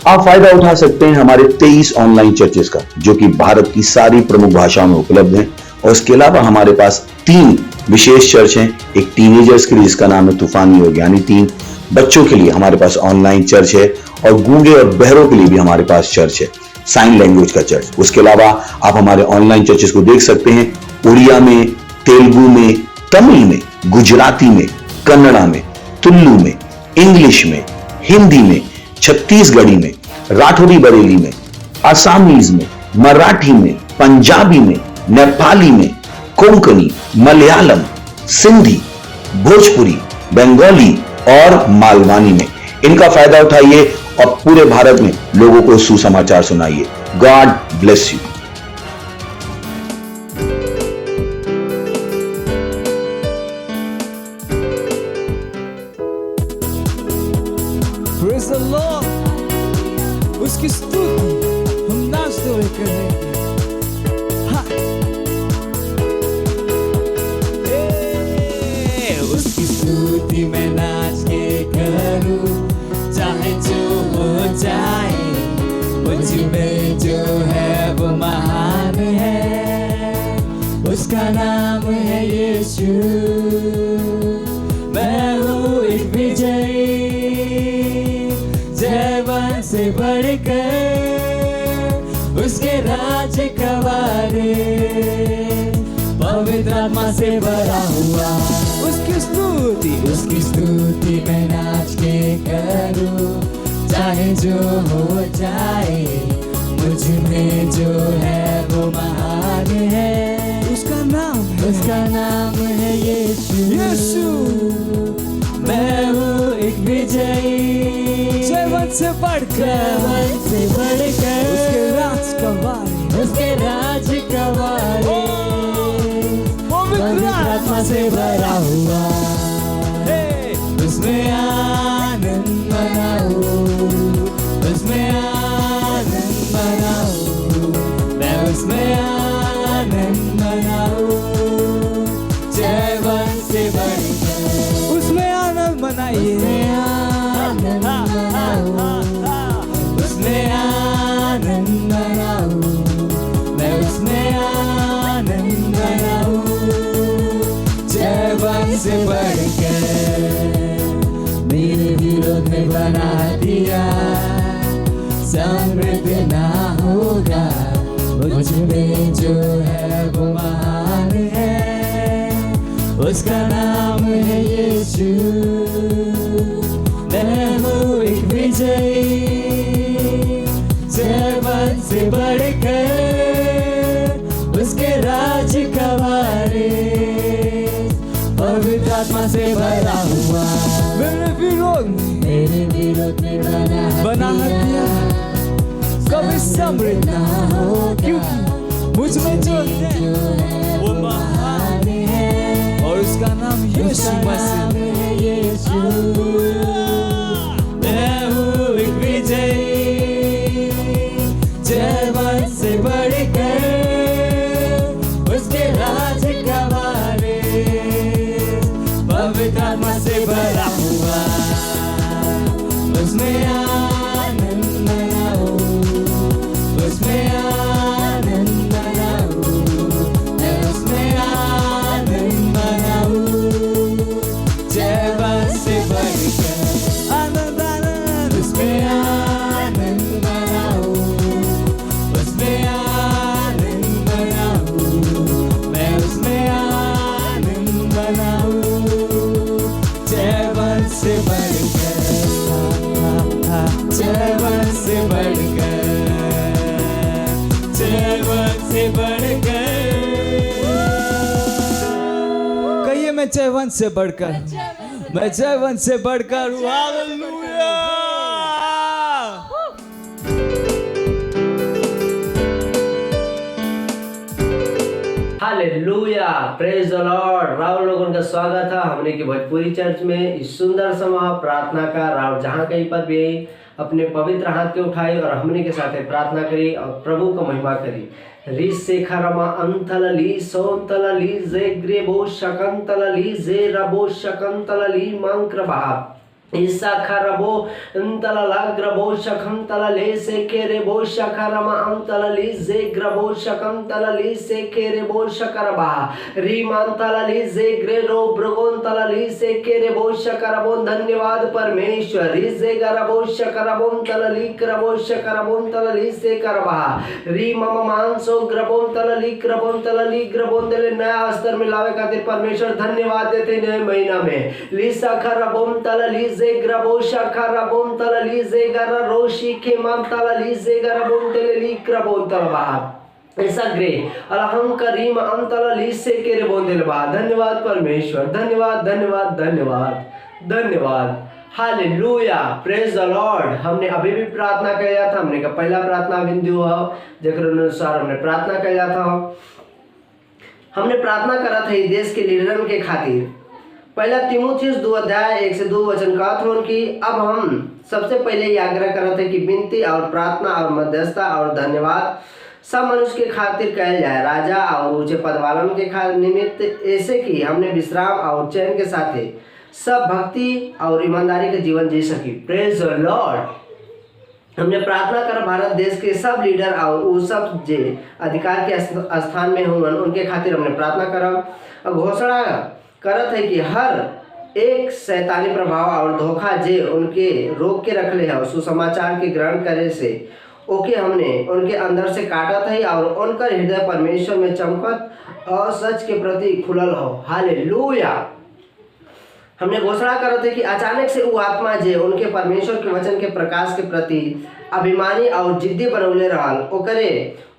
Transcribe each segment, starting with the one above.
आप फायदा उठा सकते हैं हमारे 23 ऑनलाइन चर्चेस का, जो कि भारत की सारी प्रमुख भाषाओं में उपलब्ध हैं। और इसके अलावा हमारे पास 3 विशेष चर्च हैं। एक टीनेजर्स के लिए जिसका नाम है तूफानी योग यानी 3, बच्चों के लिए हमारे पास ऑनलाइन चर्च है, और गूंगे और बहरों के लिए भी हमारे पास चर्च है, साइन लैंग्वेज का चर्च। उसके अलावा आप हमारे ऑनलाइन चर्चेस को देख सकते हैं उड़िया में, तेलुगु में, तमिल में, गुजराती में, कन्नड़ा में, तुलु में, इंग्लिश में, हिंदी में, छत्तीसगढ़ी में, राठौरी बरेली में, आसामीज में, मराठी में, पंजाबी में, नेपाली में, कोंकणी, मलयालम, सिंधी, भोजपुरी, बंगाली और मालवानी में। इनका फायदा उठाइए और पूरे भारत में लोगों को सुसमाचार सुनाइए। God bless you. Praise the Lord. उसकी स्तुति हम नाचते हुए करेंगे। हाँ। उसकी स्तुति मैं नाच के करूं, चाहे जो हो जाए, मुझ में जो है वो महान है, उसका नाम है यीशु। मैं हूँ एक विजयी, जयवन से बढ़कर उसके राज का वारिस, पवित्र आत्मा से भरा हुआ। उसकी स्तुति मैं नाच के करूं, चाहे जो हो जाए, मुझ में जो है वो महान है, उसका नाम है यीशु। मैं हूँ एक विजयी, जयवन से बढ़कर उसके राज का वारिस, पवित्र आत्मा से भरा हुआ। उसमें आनंद मनाओ, उसमें आनंद मनाओ, मैं उसमें आनंद मनाऊं, जयवन से बढ़कर उसमें आनंद मनाइए, उसमें आनंद मनाऊं, मैं उसमें आनंद मनाऊं, जयवन से बढ़कर। मेरे विरोध में बना दिया, समृद्ध ना होगा, मुझ में जो है वो महान है, उसका नाम है यीशु। मैं हूँ एक विजयी, जयवन से बढ़कर उसके राज का वारिस, पवित्र आत्मा से भरा हुआ। मेरे विरोध में बना दिया, कभी समृद्ध ना हो, क्योंकि मुझ में जो है वो महान है, और उसका नाम यीशु मसीह है। मैं हूँ एक विजयी, जयवन से बढ़कर उसके राज का वारिस, पवित्र आत्मा से भरा हुआ। उसमें आनंद मनाओ, उसमें आनंद मनाओ, मैं उसमें आनंद मनाऊं, जयवन से बढ़कर आनंद आनंद, उसमें आनंद मनाओ, उसमें आनंद मनाऊं, मैं उसमें आनंद मनाऊं, जयवन से बढ़कर, जयवन से बढ़कर, जयवन से बढ़कर। कहिए मैं जयवन से बढ़कर, मैं जयवन से बढ़कर हूँ। Hallelujah. Hallelujah, praise the Lord. राव लोगों का स्वागत है हमने की भोजपुरी चर्च में। इस सुंदर समय प्रार्थना का राव जहाँ कहीं पर भी अपने पवित्र हाथ के उठाई और हमने के साथ प्रार्थना करी और प्रभु का महिमा करी। रिसेखरमा अंतलली सोंतलली जे ग्रेबो शकंतलली जे रबो शकंतलली मंक्रभा। Isakarabo Ntala Grabo Shakam Talale Sekerebo Shakarama Amtalali Zegrabo Shakam Talali Sekerebo Shakaraba Riman Talali Zegrero Brogon Talali Sekerebo Shakarabon धन्यवाद परमेश्वर Zegarabo Shakarabon Talali Grabo Shakarabon Talali Sekaraba Rimam Manso Grabon Talali Grabon दले नया स्तर में लावे खातिर परमेश्वर धन्यवाद देते नए महीना में लिसा खरबोम तलली जे ग्रबो शखरबोम तलली जे गर रोशी के मम तलली जे गरबोम तलली ग्रबोम तलबा ऐसा ग्रे अलहम करीम अम तलली से के बोल दिलबा धन्यवाद परमेश्वर धन्यवाद धन्यवाद धन्यवाद धन्यवाद हालेलुया प्रेज द लॉर्ड। हमने अभी भी प्रार्थना किया था, हमने का पहला प्रार्थना बिंदु है जेकर अनुसार हमने प्रार्थना किया था। हमने प्रार्थना करा था देश के लीडरन के खातिर। पहला तीमुथियुस 2 अध्याय 1 से 2 वचन का था कि अब हम सबसे पहले ये आग्रह करा थे कि विनती और प्रार्थना और मध्यस्थता और धन्यवाद सब मनुष्य के खातिर कहल जाए, राजा और ऊंचे पद वालों के निमित्त, ऐसे कि हमने विश्राम और चैन के साथ सब भक्ति और ईमानदारी का जीवन जी सकी। Praise the Lord. हमने प्रार्थना कर भारत देश के सब लीडर और वो सब जे अधिकार के स्थान में हुए उनके खातिर हमने प्रार्थना कर घोषणा करत है कि हर एक शैतानी प्रभाव और धोखा जे उनके रोक के रखले है सुसमाचार के ग्रहण करे से ओके हमने उनके अंदर से काटत है और उनका हृदय परमेश्वर में चमकत और सच के प्रति खुलल हो। हालेलुया। हमने घोषणा करते कि अचानक से वो आत्मा जे उनके परमेश्वर के वचन के प्रकाश के प्रति अभिमानी और जिद्दी बनौले रहल ओकरे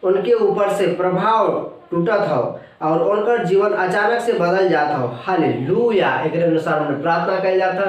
उनके ऊपर से प्रभाव टूटत हो और उनका जीवन अचानक से बदल जाता हो। हालेलुया। एक अनुसार हमने प्रार्थना कही जाता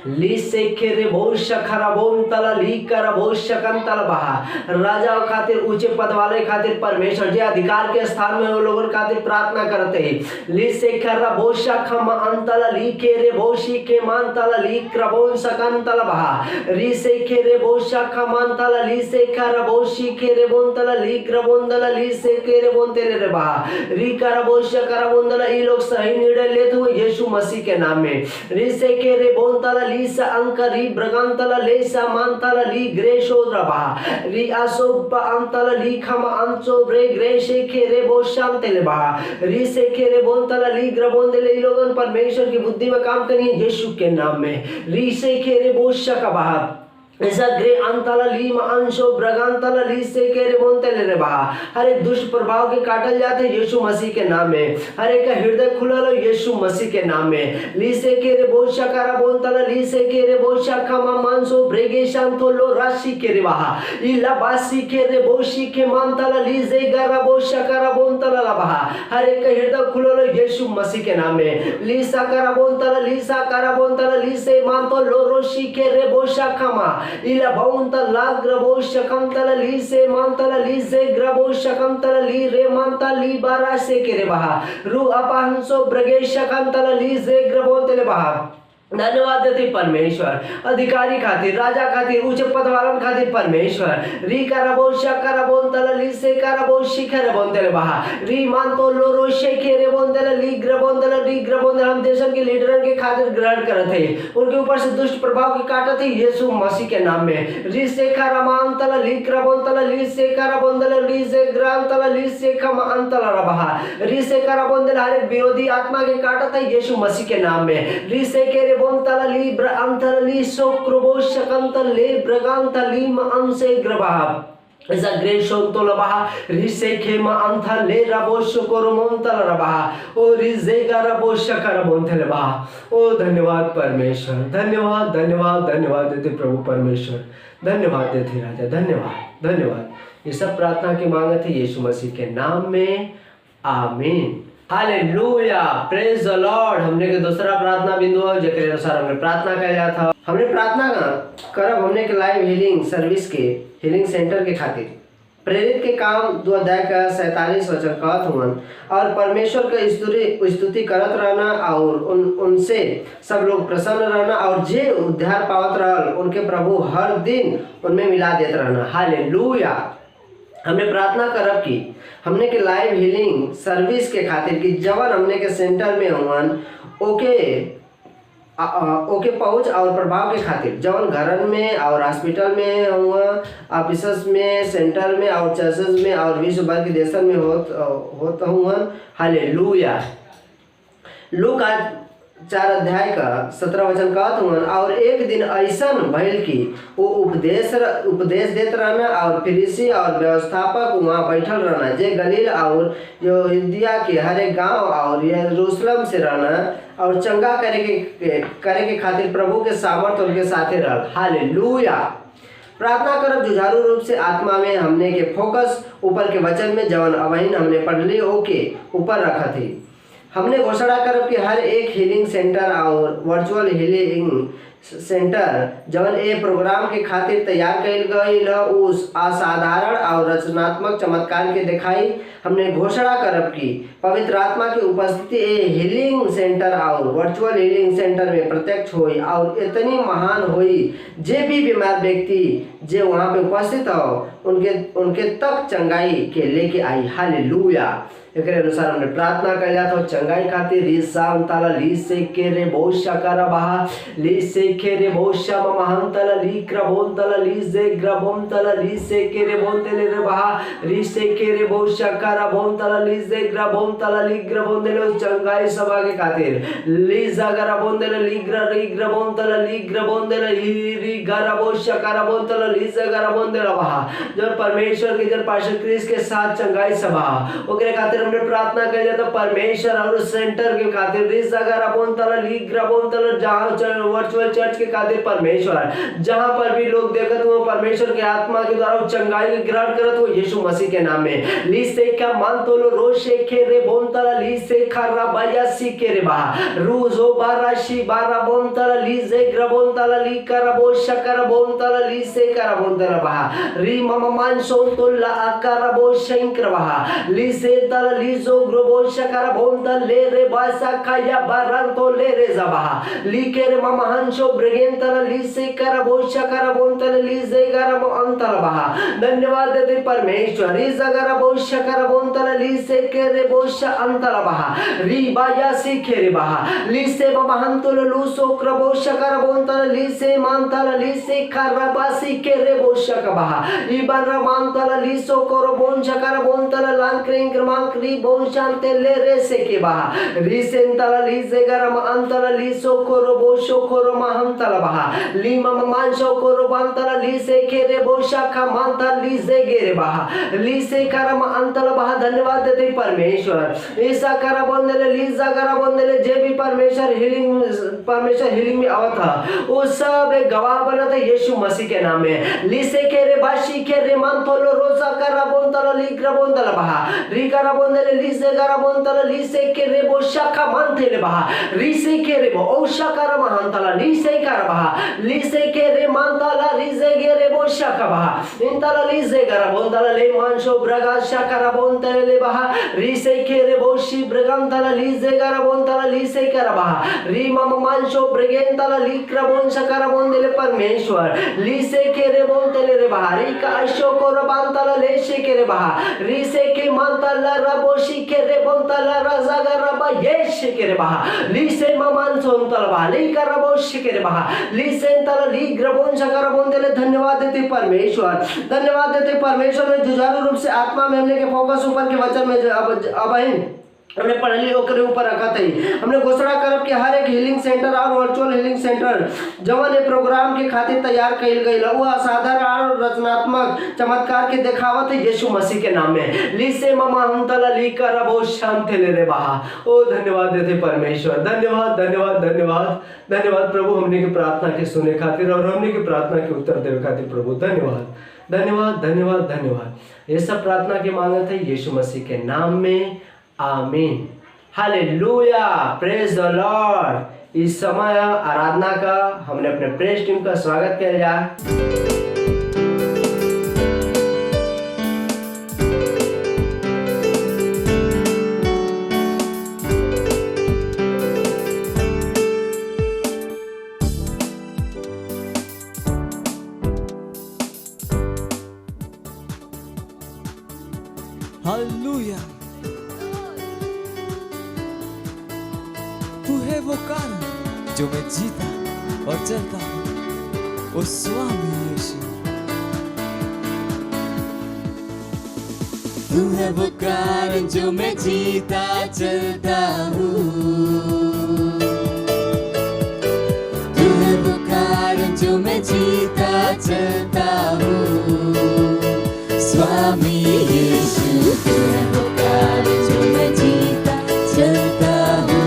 ली से खेरे भोष खराबोम तला ली कर भोष शकन तल बहा राजा खातिर ऊंचे पद वाले खातिर परमेश्वर जे अधिकार के स्थान में वो लोगों खातिर प्रार्थना करते हैं। ली से खरा भोष खम अंतल ली खेरे भोशी के मान तल ली क्रबोन सकन तल बहा री से खेरे भोष खम अंतल ली से खरा भोशी खेरे बोन तल ली क्रबोन तल ली से खेरे बोन तेरे रे बहा री ये लोग सही निर्णय लेते हुए यीशु मसीह के नाम में रिसे के रे बोंतला लीसा अंकरी ब्रगंतला लेसा मानतला ली ग्रेशो रबा री असोप अंतला ली खम अंसो ब्रे ग्रेशे के रे बोशाम तेले बा रिसे के रे बोंतला ली ग्रबोंदले ये लोगन परमेश्वर की बुद्धि में काम करिए यीशु के नाम में रिसे के रे बोशा का बहा ऐसा ग्रे अंतला लीम अंशो ब्रगांतला ली से के रे बोनते ले रे बहा हर एक दुष्ट प्रभाव के काटल जाते यीशु मसीह के नाम में हर एक का हृदय खुला लो यीशु मसीह के नाम में ली से के रे बोशा करा बोनतला ली से के रे बोशा खमा मानसो ब्रेगे शांतो लो राशि के रे बहा इला बासी के रे बोशी के मानतला ली से गरा बोशा करा बोनतला ला बहा हर एक का हृदय खुला लो यीशु मसीह के नाम में लीसा करा बोनतला लीसा करा बोनतला ली से मानतो लो रोशी के रे बोशा खमा इला बाउंतल ला ग्रबो शकंतल ली से मानतल ली से ग्रबो शकंतल ली रे मानतल ली बारा से के रे बहा रु अपहंसो ब्रगे शकंतल ली से ग्रबो तेले बहा धन्यवाद देते परमेश्वर अधिकारी खातिर राजा खातिर ऊंचे पद वालन खातिर परमेश्वर री करबो शकरबो तलली से करबो शिखर बोंदले बहा री मान तो लोरो शेखेरे बोंदले ली ग्रबोंदले री ग्रबोंदले हम देशन के लीडरन के खातिर ग्रहण करत है उनके ऊपर से दुष्ट प्रभाव की काटत है यीशु मसीह के नाम में री से करमान तलली ग्रबोंदले ली से करबोंदले ली से ग्रांतले ली से खम अंतल बहा री से करबोंदले हर एक विरोधी आत्मा के काटत है यीशु मसीह के नाम में री से के बोंतली ब्रअंतली सोक्रोबो शकंतले ब्रगांतली अंसे ग्रबहा ऐसा ग्रेशों तो लबहा रिसे खेमा अंथा ले रबो शुकोर मोंतल रबहा ओ रिजेगा रबो शकर मोंतल बहा ओ धन्यवाद परमेश्वर धन्यवाद धन्यवाद धन्यवाद देते प्रभु परमेश्वर धन्यवाद देते राजा धन्यवाद धन्यवाद ये सब प्रार्थना की मांग थी यीशु मसीह के नाम में आमीन हालेलुया प्रेज द लॉर्ड। हमने के दूसरा प्रार्थना बिंदु है जेकरे अनुसार हमने प्रार्थना किया था। हमने प्रार्थना करब हमने के लाइव हीलिंग सर्विस के हीलिंग सेंटर के खातिर प्रेरित के काम 2 अध्याय का 47 वचन कहत हुन और परमेश्वर का स्तुति करत रहना और उनसे सब लोग प्रसन्न रहना और जे उद्धार पावत रहल उनके प्रभु हर दिन उनमें मिला देत रहना। हालेलुया। हमने प्रार्थना करब कि हमने के लाइव हीलिंग सर्विस के खातिर कि जवन हमने के सेंटर में हुवन ओके ओके पहुँच और प्रभाव के खातिर जौन घरन में और हॉस्पिटल में हुआ, ऑफिस में, सेंटर में और चर्चेस में और विश्व भर के देशन में होत हुआ। हालेलुया। लूका 4 अध्याय का 17 वचन कहत हुआ, और एक दिन ऐसन भइल कि वो उपदेश देत रहना और फरीसी और व्यवस्थापक वहाँ बैठल रहना जे गलील और यहूदिया के हर एक गांव और यरूशलेम से रहना और चंगा करे के खातिर प्रभु के सामर्थ उनके साथे रहल। हालेलुया। प्रार्थना करब जुझारू रूप से आत्मा में हमने के फोकस ऊपर के वचन में जवन अवहिन हमने पढ़ली ओके ऊपर रखा थी। हमने घोषणा करब कि हर एक हीलिंग सेंटर और वर्चुअल हीलिंग सेंटर जवन ए प्रोग्राम के खातिर तैयार कइल गईल उस असाधारण और रचनात्मक चमत्कार के दिखाई। हमने घोषणा करब कि पवित्र आत्मा की उपस्थिति ए हीलिंग सेंटर और वर्चुअल हीलिंग सेंटर में प्रत्यक्ष होई और इतनी महान होई जे भी बीमार व्यक्ति जे वहाँ पे उपस्थित हो उनके तक चंगाई के लेके आई। हालेलुया। एक अनुसार हमने प्रार्थना कइला था चंगाई खातिर रिसाम ताला ली से के रे बोशा करा बहा ली से के रे बोशा महम ताला ली ग्रबोन ताला ली से ग्रबोम ताला ली से के रे बोन तेले रे बहा री से के रे बोशा करा बोन ताला ली से ग्रबोम ताला ली ग्रबोन तेले चंगाई सभा के खातिर ली जागरा बोन तेले ली ग्रबोन ताला ली ग्रबोन तेले री गरा बोशा करा बोन ताला ली से गरा बोन तेला बहा जब परमेश्वर के जन पास्टर क्रिस के साथ चंगाई सभा ओकरे खातिर हमने प्रार्थना कइले तो परमेश्वर और सेंटर के खातिर रिस अगर अपन तला ली ग्रबोन तला जहां वर्चुअल चर्च के खातिर परमेश्वर जहां पर भी लोग देखत हो परमेश्वर के आत्मा के द्वारा चंगाई ग्रहण करत हो यीशु मसीह के नाम में ली से क्या मान तो लो रोज से के रे बोन तला ली से खरा बाया सी के रे बा रूजो बाराशी बारा बोन तला ली से ग्रबोन तला ली करबो शकर बोन तला ली से करबोन तला बा री मम मान सोन तो ला करबो शंकर बा ली से तला लीजो ग्रोबो शकर बोन तला ले रे बासा खाया बारन तो ले रे जबा ली के रे मम हंसो ब्रेगेन तला ली से करबो शकर बोन तला ली से करबो अंतर बा धन्यवाद देते परमेश्वर री जगर बो शकर बोन तला ली से के रे बो श अंतर बा री बाया सी के रे बा ली से मम हंतो लू सो करबो शकर बोन तला ली से मान तला ली से करबासी के रे बो शक बा ई बर मान तला ली सो करो बोन शकर बोन तला लान क्रिंग क्रमांक री बोन शांते ले रे से के बा री सेन तला ली से गरम अंतला ली सो करो बो शो करो महम तला बा ली मम मान शो करो बान तला ली से के रे बो शाखा मान तला ली से गेरे बा ली से करम अंतला बा धन्यवाद देते परमेश्वर ऐसा करा बोंदले ली जा करा बोंदले जे भी परमेश्वर हीलिंग में आवत था वो सब एक गवाह बनत है यीशु मसीह के नाम में ली से के रे बाशी के रे मान तोलो रोजा करा बोंदला ली ग्र बोंदला बा री करा बोंदले ली से करा बोंदला ली से के रे बो शाखा मान थेले बा री से के रे बो ओ शाखा मान तला ली से कर बा ली से के रे मान तला री से गे रे बो शाखा बा इन तला ली से करा बोंदला ले मान शो ब्रगा शाखा बोंदले ले बा री से के रे बो शी ब्रगम तला ली से करा बोंदला ली से कर बा री मम मान शो ब्रगेन तला ली क्र बोन शाखा बोंदले परमेश्वर ली से के रे बोंदले रे बा री का शो को रबान तला ले से के रे बा री से के मान तला रबो शी के रे बोंदला रजा रबा ये से के रे बा ली से ममान सोन तला बा ली का रबो शी के रे बा ली से तला ली ग्रबोन शाखा बोंदले धन्यवाद देते परमेश्वर धन्यवाद देते परमेश्वर में जुझारू रूप से आत्मा में हमने के फोकस ऊपर के वचन में अब हमने पढ़ली ओकरे ऊपर रखा था हमने घोषणा करब कि हर एक हीलिंग सेंटर और वर्चुअल हीलिंग सेंटर जवन ए प्रोग्राम के खातिर तैयार कइल गइल वो असाधारण और रचनात्मक चमत्कार के दिखावत है यीशु मसीह के नाम में ली से ममा हमतला ली कर बहुत शांति ले रे बहा ओ धन्यवाद देते परमेश्वर धन्यवाद धन्यवाद धन्यवाद धन्यवाद प्रभु हमने की प्रार्थना के सुने खातिर और हमने की प्रार्थना के उत्तर देवे खातिर प्रभु धन्यवाद धन्यवाद धन्यवाद धन्यवाद ये सब प्रार्थना की मांगत है यीशु मसीह के नाम में आमीन हालेलुया प्रेज द लॉर्ड। इस समय आराधना का हमने अपने प्रेस टीम का स्वागत किया जाए। हालेलुया तू है वो कारण जो मैं जीता और चलता हूँ ओ स्वामी यीशु। तू है वो कारण जो मैं जीता चलता हूँ, तू है वो कारण जो मैं जीता चलता हूँ, स्वामी यीशु। तू है वो कारण जो मैं जीता चलता हूँ,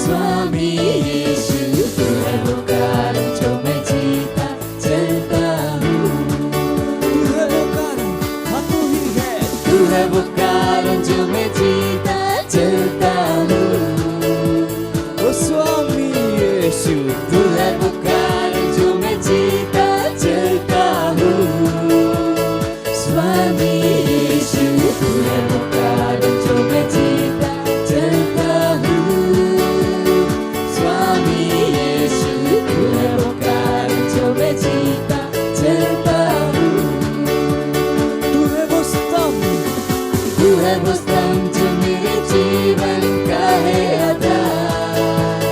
स्वामी यीशु। तू है वो कारण जो मैं जीता चलता हूँ, तू है वो कारण, हाँ तू ही है। तू है वो कारण जो मैं जीता चलता हूँ, ओ स्वामी यीशु। तू है वो कारण जो मैं जीता चलता हूँ, स्वामी यीशु। तू है वो कारण जो मैं जीता चलता हूँ, स्वामी यीशु। तू है वो कारण जो मैं जीता चलता हूँ। तू है वो स्तंभ, तू है वो स्तंभ जो मेरे जीवन का है आधार,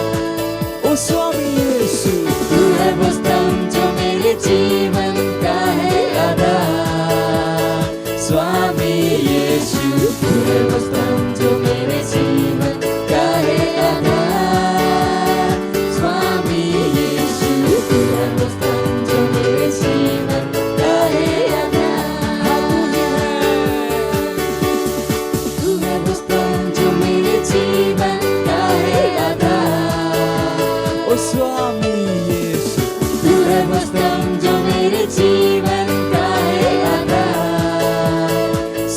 ओ स्वामी यीशु। तू है वो स्तंभ जो मेरे जीवन का है आधार, स्वामी यीशु। तू है वो स्तंभ जो मेरे जीवन का है आधार, स्वामी यीशु। तू है वो स्तंभ जो मेरे जीवन का है आधार, तू है वो स्तंभ जो मेरे जीवन का है आधार, ओ स्वामी यीशु। तू है वो स्तंभ जो मेरे जीवन का है आधार,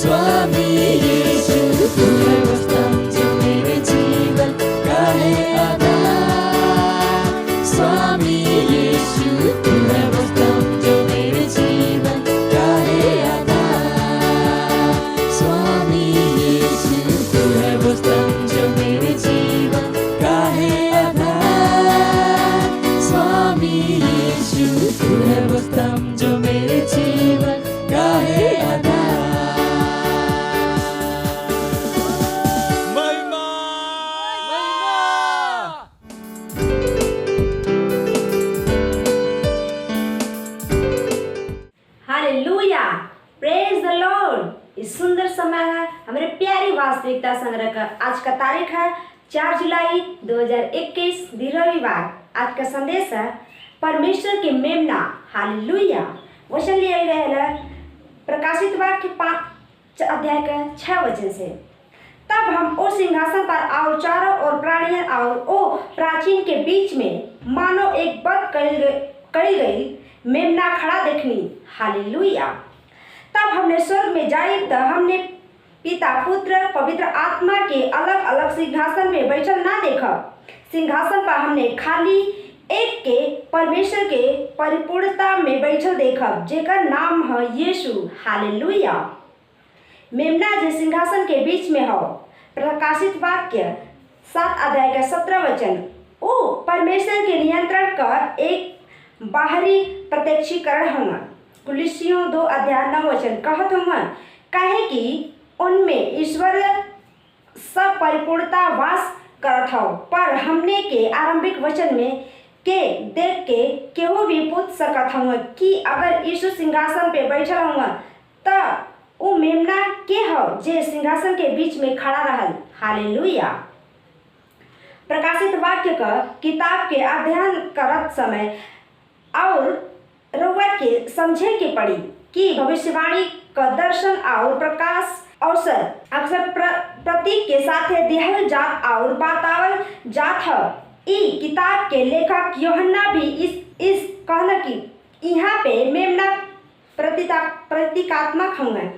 स्वामी यीशु। तू है वो स्तंभ जो मेरे जीवन का है आधार, स्वामी यीशु। तू है वो स्तंभ जो मेरे जीवन का है आधार, स्वामी यीशु। तू है वो स्तंभ जो मेरे जीवन का है आधार, स्वामी यीशु। तू है वो स्तंभ जो मेरे जीवन का है आधार। महिमा, महिमा। Hallelujah, praise the Lord. इस सुंदर समय है हमारे प्यारी वास्तविकता संग्रह का। आज का तारीख है 4 जुलाई 2021 दिन रविवार। आज का संदेश है परमेश्वर के मेमना। हालेलुया। वचन लिया गया है प्रकाशित वाक्य 5 अध्याय के 6 वचन से। तब हम ओ सिंहासन पर और चारों ओर प्राणियों और ओ प्राचीन के बीच में मानो एक बद करी गई मेमना खड़ा देखनी। हालेलुया। तब हमने स्वर्ग में जाई तो हमने पिता पुत्र पवित्र आत्मा के अलग अलग सिंहासन में बैठल ना देखा। सिंहासन पर हमने खाली एक के परमेश्वर के परिपूर्णता में बैठल देखब, जेकर नाम है यीशु। हालेलुया। मेमना जे सिंहासन के बीच में हो। प्रकाशित वाक्य 7 अध्याय का 17 वचन। ओ परमेश्वर के नियंत्रण का एक बाहरी प्रत्यक्षीकरण होगा। कुलिसियों 2 अध्याय 9 वचन कहत होगा, काहे कि उनमें ईश्वर सब परिपूर्णता वास करत हो। पर हमने के आरंभिक वचन में के देख के केहू भी पूछ सकत होगा कि अगर यीशु सिंहासन पे बैठल होगा तो वो मेमना के हो जे सिंहासन के बीच में खड़ा रहल। हालेलुया। प्रकाशित वाक्य का किताब के अध्ययन करत समय और रउआ के समझे के पड़ी कि भविष्यवाणी का दर्शन और प्रकाश अवसर अक्सर प्रतीक के साथ दिहल जात और बतावल जात है। ई किताब के लेखक यूहन्ना भी इस कहना कि यहाँ पे मेमना प्रतीकात्मक होंगे।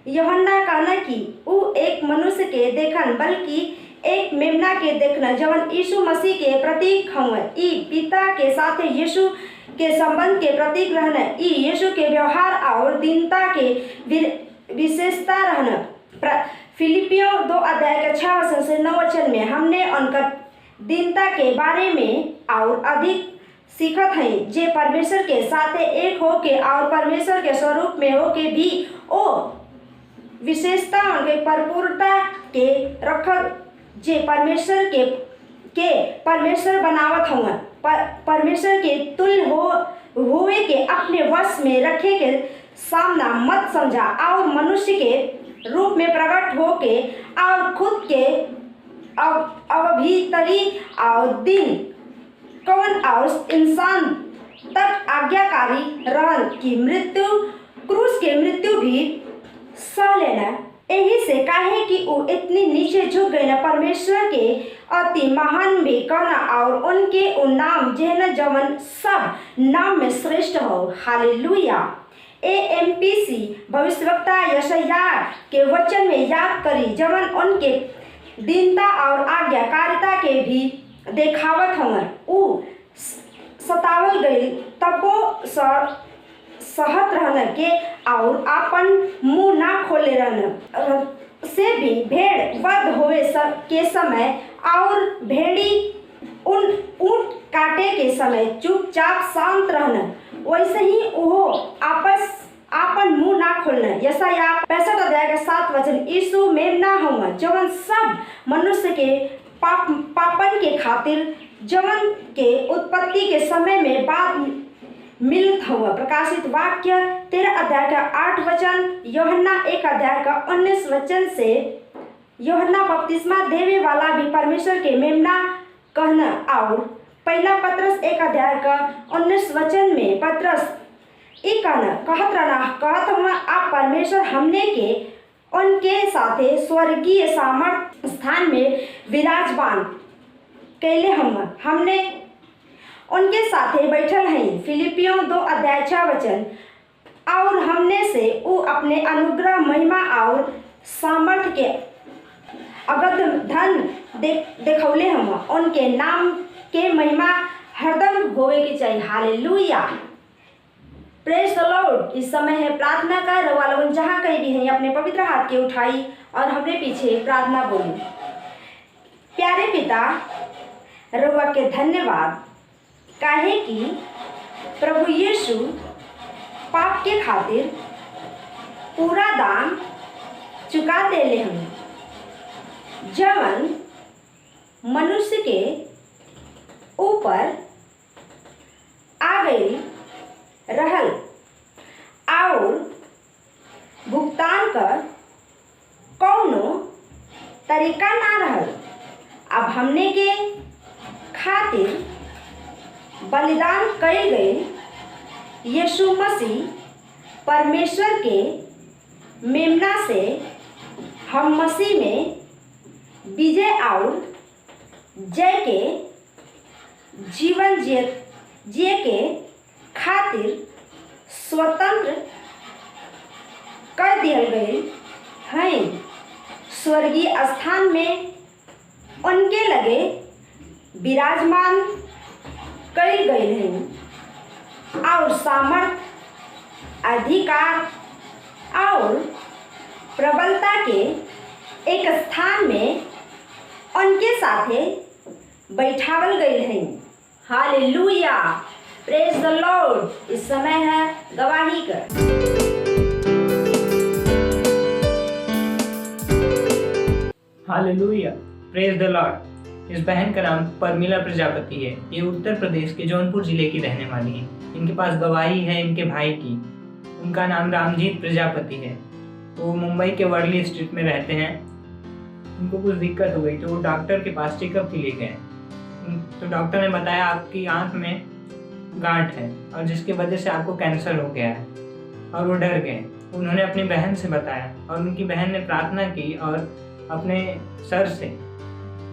यूहन्ना कहना कि वो एक मनुष्य के देखन बल्कि एक मेमना के देखना जवन यीशु मसीह के प्रतीक होंगे। ई पिता के साथ यीशु के संबंध के प्रतीक रहना। ई यीशु के व्यवहार और दीनता के विशेषता रहना। फिलिपियों 2 अध्याय के 6 से 9 वचन में हमने उनका दीनता के बारे में और अधिक सीखत हैं, जे परमेश्वर के साथ एक हो के और परमेश्वर के स्वरूप में हो के भी ओ विशेषता उनके परिपूर्णता के रखत जे परमेश्वर के के परमेश्वर बनावत हवन। परमेश्वर के तुल्य होवे के अपने वश में रखे के सामना मत समझा और मनुष्य के रूप में प्रकट हो के और खुद के अभीतरी और दिन कौन और इंसान तक आज्ञाकारी रहल कि मृत्यु क्रूस के मृत्यु भी सह लेना। यही से काहे कि वो इतनी नीचे झुक गए न परमेश्वर के अति महान भी कहना और उनके वो नाम जेहन जवन सब नाम में श्रेष्ठ हो। हालेलुया। AMPC भविष्यवक्ता यशायाह के वचन में याद करी जवन उनके दीनता और आज्ञाकारिता के भी देखावत हवन। ऊ सतावल गई तबो सहत रहन के और आपन मुंह ना खोले रहन से भी भेड़ वध होवे के समय और भेड़ी उन ऊंट काटे के समय चुपचाप शांत रहन वैसे ही वो आपन मुंह ना खोलना। यशायाह 65 अध्याय का 7 वचन। यीशु मेमना हुआ जवन सब मनुष्य के पापन के खातिर जवन के उत्पत्ति के समय में बाद मिलत हुआ। प्रकाशित वाक्य 13 अध्याय का 8 वचन। यूहन्ना 1 अध्याय का 19 वचन से यूहन्ना बपतिस्मा देवे वाला भी परमेश्वर के मेमना कहना और पहला पत्रस 1 अध्याय का 19 वचन में पत्रस कहत हुआ आप परमेश्वर हमने के उनके साथे स्वर्गीय सामर्थ स्थान में विराजमान कैले हमने उनके साथे बैठल हैं। फिलिपियों 2 अध्याय 6 वचन। और हमने से वो अपने अनुग्रह महिमा और सामर्थ्य के अगध धन देखौले हम उनके नाम के महिमा हरदम होवे के चाहिए। हालेलुया। Praise the Lord. इस समय है प्रार्थना का। रवा लोगन जहाँ कहीं भी हैं अपने पवित्र हाथ के उठाई और हमने पीछे प्रार्थना बोली। प्यारे पिता रवा के धन्यवाद काहे कि प्रभु यीशु पाप के खातिर पूरा दाम चुका देले हम जवन मनुष्य के ऊपर आ गई रहल और भुगतान कर कौनो तरीका ना रहल। अब हमने के खातिर बलिदान कई गए यीशु मसीह परमेश्वर के मेमना से हम मसीह में विजय और जय के जीवन जिए के खातिर स्वतंत्र कर दिया गए हैं। स्वर्गीय स्थान में उनके लगे विराजमान कई गए हैं और सामर्थ अधिकार और प्रबलता के एक स्थान में उनके साथे बैठावल गए हैं। हालेलुया। Praise the Lord. इस समय है गवाही कर। हालेलुया। Praise the Lord. इस बहन का नाम परमिला प्रजापति है। ये उत्तर प्रदेश के जौनपुर जिले की रहने वाली है। इनके पास गवाही है इनके भाई की। उनका नाम रामजीत प्रजापति है। वो मुंबई के वर्ली स्ट्रीट में रहते हैं। उनको कुछ दिक्कत हो गई तो वो डॉक्टर के पास चेकअप के लिए गए। तो डॉक्टर ने बताया आपकी आंख में गांठ है और जिसकी वजह से आपको कैंसर हो गया है। और वो डर गए। उन्होंने अपनी बहन से बताया और उनकी बहन ने प्रार्थना की और अपने सर से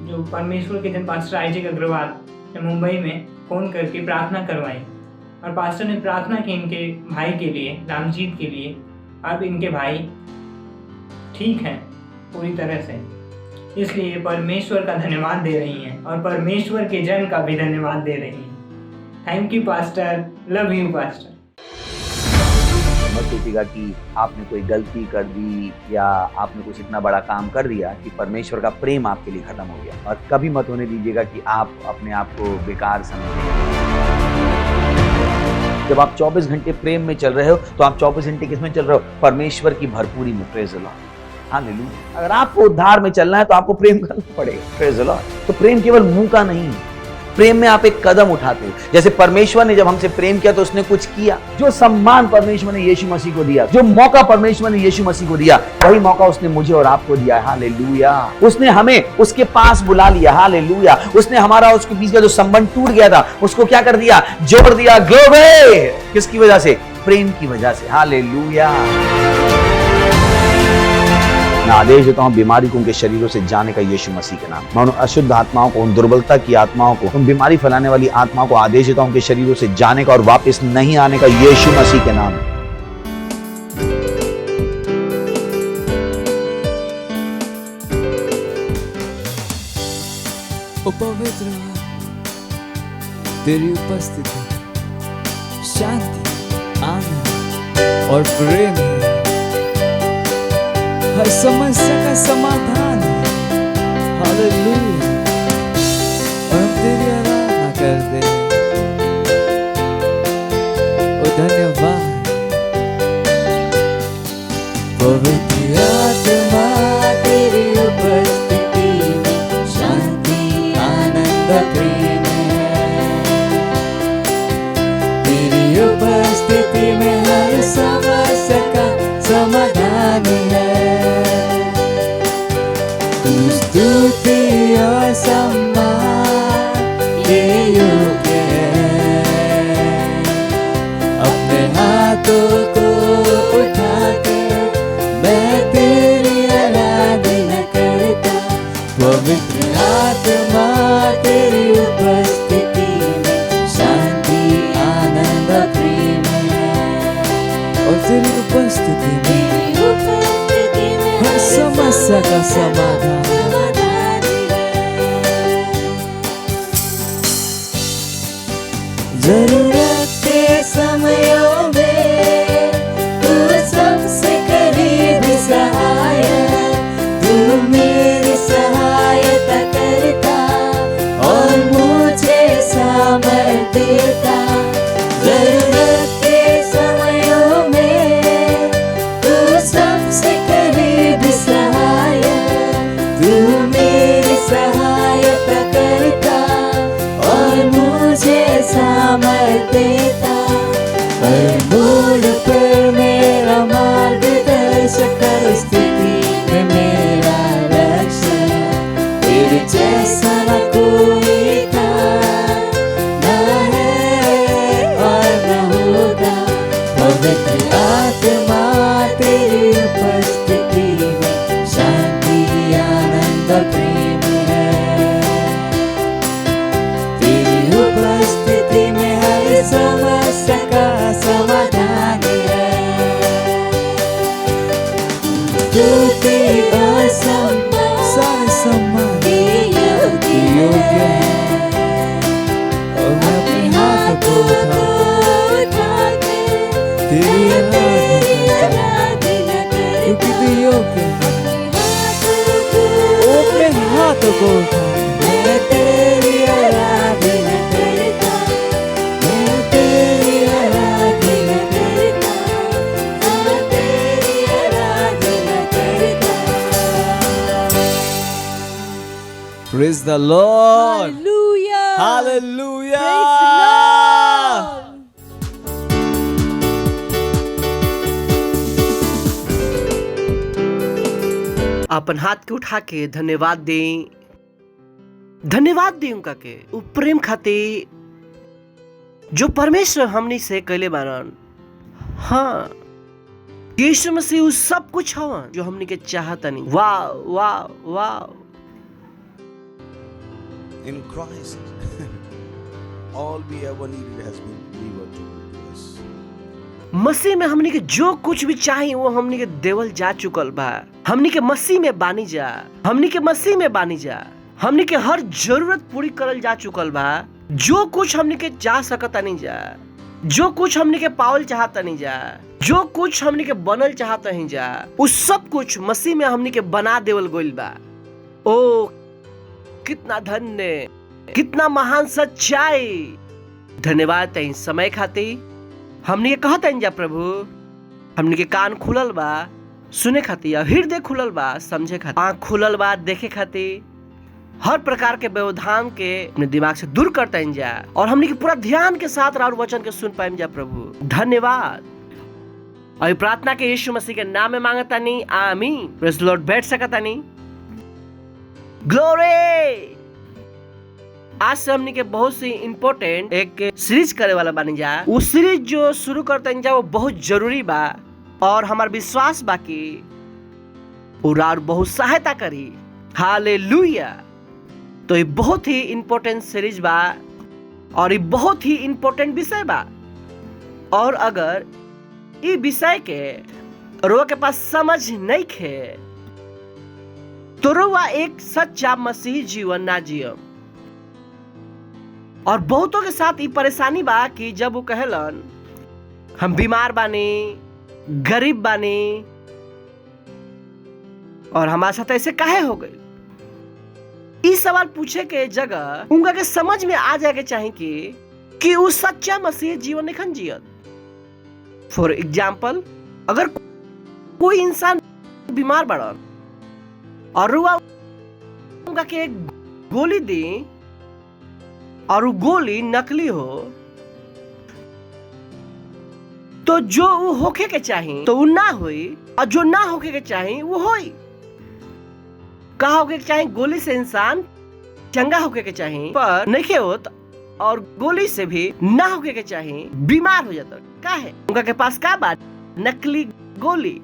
जो परमेश्वर के जन पास्टर आईजे अग्रवाल ने मुंबई में फ़ोन करके प्रार्थना करवाई। और पास्टर ने प्रार्थना की इनके भाई के लिए, रामजीत के लिए। अब इनके भाई ठीक हैं पूरी तरह से। इसलिए परमेश्वर का धन्यवाद दे रही हैं और परमेश्वर के जन का भी धन्यवाद दे रही हैं। Thank you pastor. Love you pastor. मत सोचिएगा कि आपने कोई गलती कर दी या आपने कुछ इतना बड़ा काम कर दिया कि परमेश्वर का प्रेम आपके लिए खत्म हो गया। और कभी मत होने दीजिएगा कि आप अपने आप को बेकार समझें। जब आप 24 घंटे प्रेम में चल रहे हो तो आप 24 घंटे किस में चल रहे हो? परमेश्वर की भरपूरी में। Praise the Lord. हालेलुया। अगर आपको उद्धार में चलना है तो आपको प्रेम करना पड़ेगा। Praise the Lord. तो प्रेम केवल मुंह का नहीं, प्रेम में आप एक कदम उठाते हो। जैसे परमेश्वर ने जब हमसे प्रेम किया तो उसने कुछ किया। जो सम्मान परमेश्वर ने यीशु मसीह को दिया, जो मौका परमेश्वर ने यीशु मसीह को दिया, वही मौका उसने मुझे और आपको दिया है। हालेलुया। उसने हमें उसके पास बुला लिया। हालेलुया। उसने हमारा उसके बीच का जो संबंध टूट गया था उसको क्या कर दिया? जोड़ दिया। ग्लोरी। किसकी वजह से? प्रेम की वजह से। हालेलुया। मैं आदेश देता हूं बीमारी को उनके शरीरों से जाने का यीशु मसीह के नाम। मैं उन अशुद्ध आत्माओं को, उन दुर्बलता की आत्माओं को, उन बीमारी फैलाने वाली आत्माओं को आदेश देता हूं उनके शरीरों से जाने का और वापस नहीं आने का यीशु मसीह के नाम। ओ पवित्र तेरी उपस्थिति शांति, आनंद और प्रेम है। हर समस्या का समाधान है। हालेलुया। और हम तेरी आराधना करते हैं। ओ धन्यवाद। पवित्र आत्मा तेरी उपस्थिति में शांति, आनंद, प्रेम है। तेरी उपस्थिति में हर समस्या का समाधान है। स्तुति और सम्मान ये योग्य है। अपने हाथों को उठाकर मैं तेरी आराधना करता। पवित्र आत्मा तेरी उपस्थिति में शांति, आनंद, प्रेम है। और तेरी उपस्थिति में हर समस्या का समाधान। जरूरत के समयों में तू सबसे करीब सहायक, तू मेरी सहायता करता और मुझे सामर्थ्य देता। जरूरत के समयों में तू सबसे करीब सहायक, तू मेरी सहायता करता और मुझे सामर्थ्य देता। हर मोड़ पर मेरा मार्गदर्शक, हर स्थिति में मेरा रक्षक। तेरे जैसा न कोई था, न है और न होगा। पवित्र आत्मा तेरी उपस्थिति में शांति, आनंद, प्रेम है। तेरी उपस्थिति में हर समस्या का समाधान है। स्तुति और सम्मान, सारे सम्मान योग्य है। और मैं अपने हाथ को उठा तेरी आराधना करता, क्योंकि तू योग्य है। अपने हाथ को उठा मैं तेरी आराधना करता, मैं तेरी आराधना करता, मैं तेरी आराधना करता। Praise the Lord. Hallelujah. Hallelujah. Praise the Lord. अपन हाथ के उठा के धन्यवाद दें, धन्यवाद दें उनका के उ प्रेम खातिर जो परमेश्वर हमनी से कैले बारन। हाँ, यीशु मसीह उ सब कुछ हवन जो हमनी के चाहतनी। वाह वाह वाह। In Christ, all we ever needed has been delivered to us. मसीह में हमनी के जो कुछ भी चाहिए वो हमनी के देवल जा चुकल बा। हमनी के मसीह में बानी जा, हमनी के मसीह में बानी जा। हमनी के हर जरूरत पूरी करल जा चुकल बा। जो कुछ हमनी के जा सकता नहीं जा, जो कुछ हमनी के पावल चाहता नहीं जा, जो कुछ हमनी के बनल चाहता नहीं जा, उस सब कुछ मसीह में हमनी के बना देवल गइल बा। ओ कितना धन्य, कितना महान सच्चाई। धन्यवाद तई समय खातिर। हमनी के कहता जा प्रभु, हमनी के कान खुलल बा, सुने खातिर, हृदय खुलल बा समझे खातिर, आँख खुलल बा देखे खातिर, हर प्रकार के व्यवधान के अपने दिमाग से दूर करते जा और हमने के पूरा ध्यान के साथ राउर वचन के सुन पाएम जा। प्रभु धन्यवाद। और प्रार्थना के यीशु मसीह के नाम में मांगता नहीं, आमीन। Praise Lord. बैठ सकता नहीं। ग्लोरी। आज से हमने के बहुत सी इम्पोर्टेंट एक सीरीज करे वाला बनी जा। वो सीरीज जो शुरू करते जा वो बहुत जरूरी बा और हमारा विश्वास बा कि वो राउर बहुत सहायता करी। हालेलुया। तो ये बहुत ही इम्पोर्टेंट सीरीज बा और ये बहुत ही इम्पोर्टेंट विषय बा। और अगर ये विषय के रोआ के पास समझ नहीं खे तो रोआ एक सच्चा मसीही जीवन ना जियम। और बहुतों के साथ ये परेशानी बा कि जब वो कहलन हम बीमार बानी, गरीब बानी और हमारे साथ ऐसे काहे हो गए, इस सवाल पूछे के जगह उनका के समझ में आ जाए के चाहिए कि वो सच्चा मसीह जीवन नहीं जियत। फॉर एग्जाम्पल, अगर कोई इंसान बीमार बड़ा और उनका के एक गोली दी और वो गोली नकली हो तो जो वो होके के चाहिए तो वो ना होई और जो ना होके के चाहिए वो होई। कहा होके के चाहिए गोली से इंसान चंगा होके के चाहिए पर नहीं होत और गोली से भी ना होके के चाहिए बीमार हो जाता। का है उनका के पास का बात नकली गोली।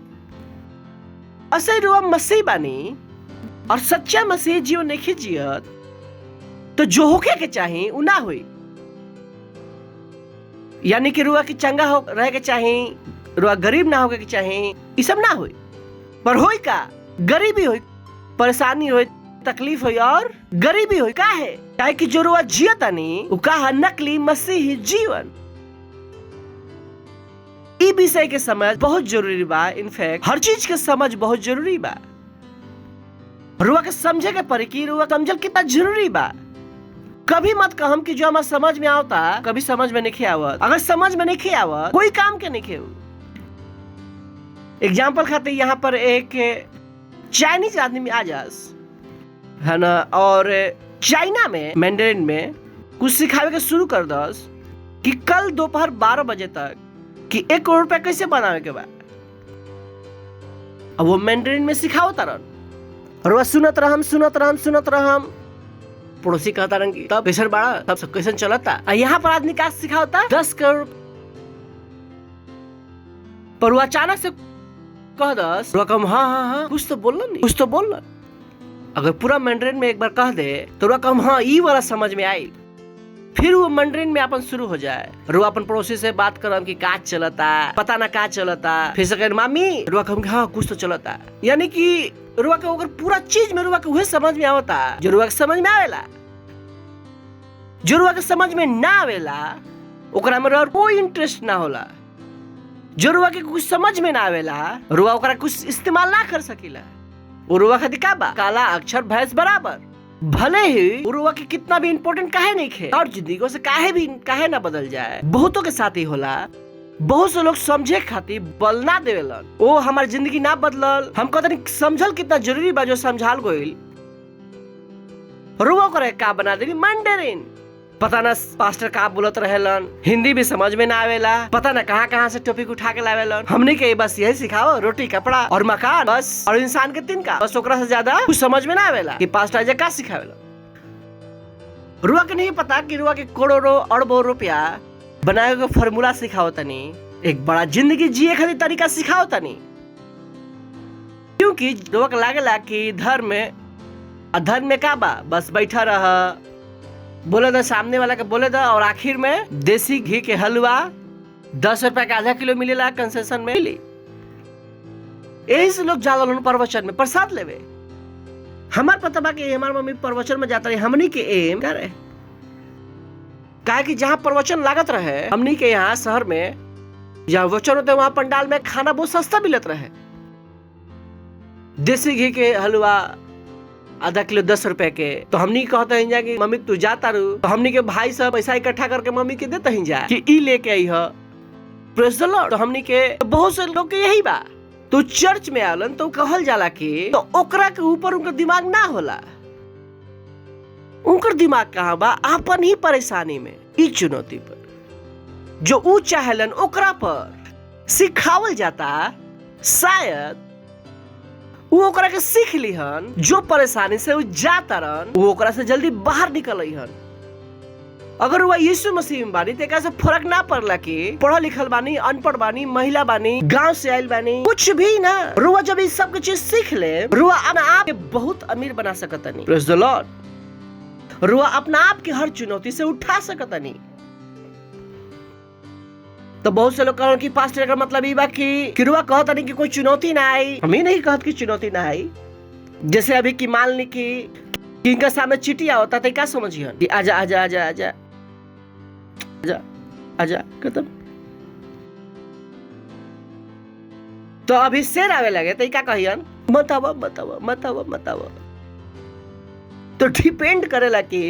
असली रुआ मसीह बानी और सच्चा मसीह जीवन नहीं जियत तो जो होके के चाहिए वो ना हुई। यानी कि रुआ की चंगा हो रह के चाहिए, रुआ गरीब ना होके के चाहिए, ये सब ना हुई। पर होई का गरीबी हुई, परेशानी हुई, तकलीफ हुई और गरीबी हुई। का है काहे कि जो रुआ जियता नहीं वो कहा नकली मसीही जीवन। ई विषय के समझ बहुत जरूरी बा। इनफैक्ट हर चीज के समझ बहुत जरूरी बा। रुआ के समझे के पड़ी कि रुआ समझल कितना जरूरी बा। कभी मत कहम कि जो हमारे समझ में आवता कभी समझ में नहीं आवत। अगर समझ में नहीं आवत कोई काम के नहीं खेऊ। एग्जाम्पल खाते यहाँ पर एक चाइनीज आदमी आ जास है ना और चाइना में मैंडरिन में कुछ सिखावे के शुरू कर दस कि कल दोपहर 12 बजे तक कि 1 करोड़ रुपया कैसे बनावे के बाद। अब वो मैंडरिन में सिखाओ तरन और वह सुनत रहम। पड़ोसी कहता रंग तब कैसन बड़ा तब सब कैसन चलता। यहाँ पर आदमी का सिखाता 10 करोड़ पर वो अचानक से कह दस रकम हाँ कुछ तो बोलना। अगर पूरा मैंडरिन में एक बार कह दे तो रकम हाँ ई वाला समझ में आई। फिर वो मैंडरिन में अपन शुरू हो जाए। रो अपन पड़ोसी से बात करम कि का चलता पता ना का चलता। फिर से मामी रुआ कहम हाँ कुछ तो चलता। यानी कि रुआ के अगर पूरा चीज में रुआ के वही समझ में आवता जो रुआ के समझ में आवेला। जो रुआ के समझ में ना आवेला ओकरा में और कोई इंटरेस्ट ना होला। जो रुआ के कुछ समझ में ना आवेला रुआ ओकरा कुछ इस्तेमाल ना कर सकीला। वो रुआ खातिर का बा काला अक्षर भैंस बराबर। भले ही रुआ के कितना भी इम्पोर्टेंट काहे नहीं खे और जिंदगी से काहे ना बदल जाए। बहुतों के साथ ही होला। बहुत से लोग समझे खातिर बल ना देवेलन। ओ हमारी जिंदगी ना बदलल हम कहते समझल कितना जरूरी बा जो समझाल गइल रुआ करे का बना देली मैंडरिन। पता ना पास्टर का बोलत रहेलन, हिंदी भी समझ में ना आवेला। पता ना कहाँ से टॉपिक उठा के लावेलन। हमने के बस यही सिखाओ रोटी कपड़ा और मकान बस और इंसान के तिनका बस। ओकरा से ज्यादा कुछ समझ में ना आवेला कि पास्टर जे का सिखावेला। रुआ के नहीं पता कि रुआ के करोड़ों अरबों रुपया बनाए के फॉर्मूला सिखाओ तनी। एक बड़ा जिंदगी जिए खातिर तरीका सिखाओ तनी। क्योंकि रुआ के लागेला कि धर्म में का बा बस बैठा रह बोले था सामने वाला के बोले था और आखिर में देसी घी के हलवा 10 रुपया का आधा किलो मिलेला कंसेशन में मिली। यही से लोग ज्यादा प्रवचन में प्रसाद लेवे। हमार पता बा कि हमार मम्मी प्रवचन में जाता रही। हमनी के एम क्या रहे काहे कि जहाँ प्रवचन लागत रहे हमनी के यहाँ शहर में जहाँ वचन होते वहाँ पंडाल में खाना बहुत सस्ता मिलत रहे। देसी घी के हलवा आधा किलो 10 रुपए के। तो हमनी कहते हैं कि मम्मी तू जाता रू तो हमनी के भाई सब पैसा इकट्ठा करके मम्मी के देते हैं जा कि ई लेके आई है। प्रेज़ द लॉर्ड। तो हमनी के बहुत से लोग के यही बा तो चर्च में आलन तो कहल जाला कि तो ओकरा के ऊपर उनका दिमाग ना होला। उनकर दिमाग कहाँ बा? अपन ही परेशानी में, ई चुनौती पर जो ऊ चाहलन ओकरा पर सिखावल जाता। शायद वो ओकरा के सीख लिहन, जो परेशानी से वो जाता रहन वो ओकरा से जल्दी बाहर निकल हन। अगर वह यीशु मसीह में बानी तो से फर्क ना पड़ला कि पढ़ल लिखल बानी, अनपढ़ बानी, महिला बानी, गांव से आयल बानी, कुछ भी ना। रुआ जब इस सब चीज सीख ले, रुआ अपना आप बहुत अमीर बना सकता नहीं। प्रेज़ द लॉर्ड। रुआ अपना आप की हर चुनौती से उठा सकता नहीं। तो बहुत से लोग कहन कि पास्टर का मतलब ये बा कि रुआ कहता नहीं कि कोई चुनौती ना आई। हम ही नहीं कहत कि चुनौती ना आई। जैसे अभी की मान ली कि इनका सामने चिटिया होता तो क्या समझियन कि आजा आजा आजा आजा आजा आजा खत्म। तो अभी शेर आवे लगे तो क्या कहियन? मत आवा मत आवा मत आवा मत आवा। तो डिपेंड करेला कि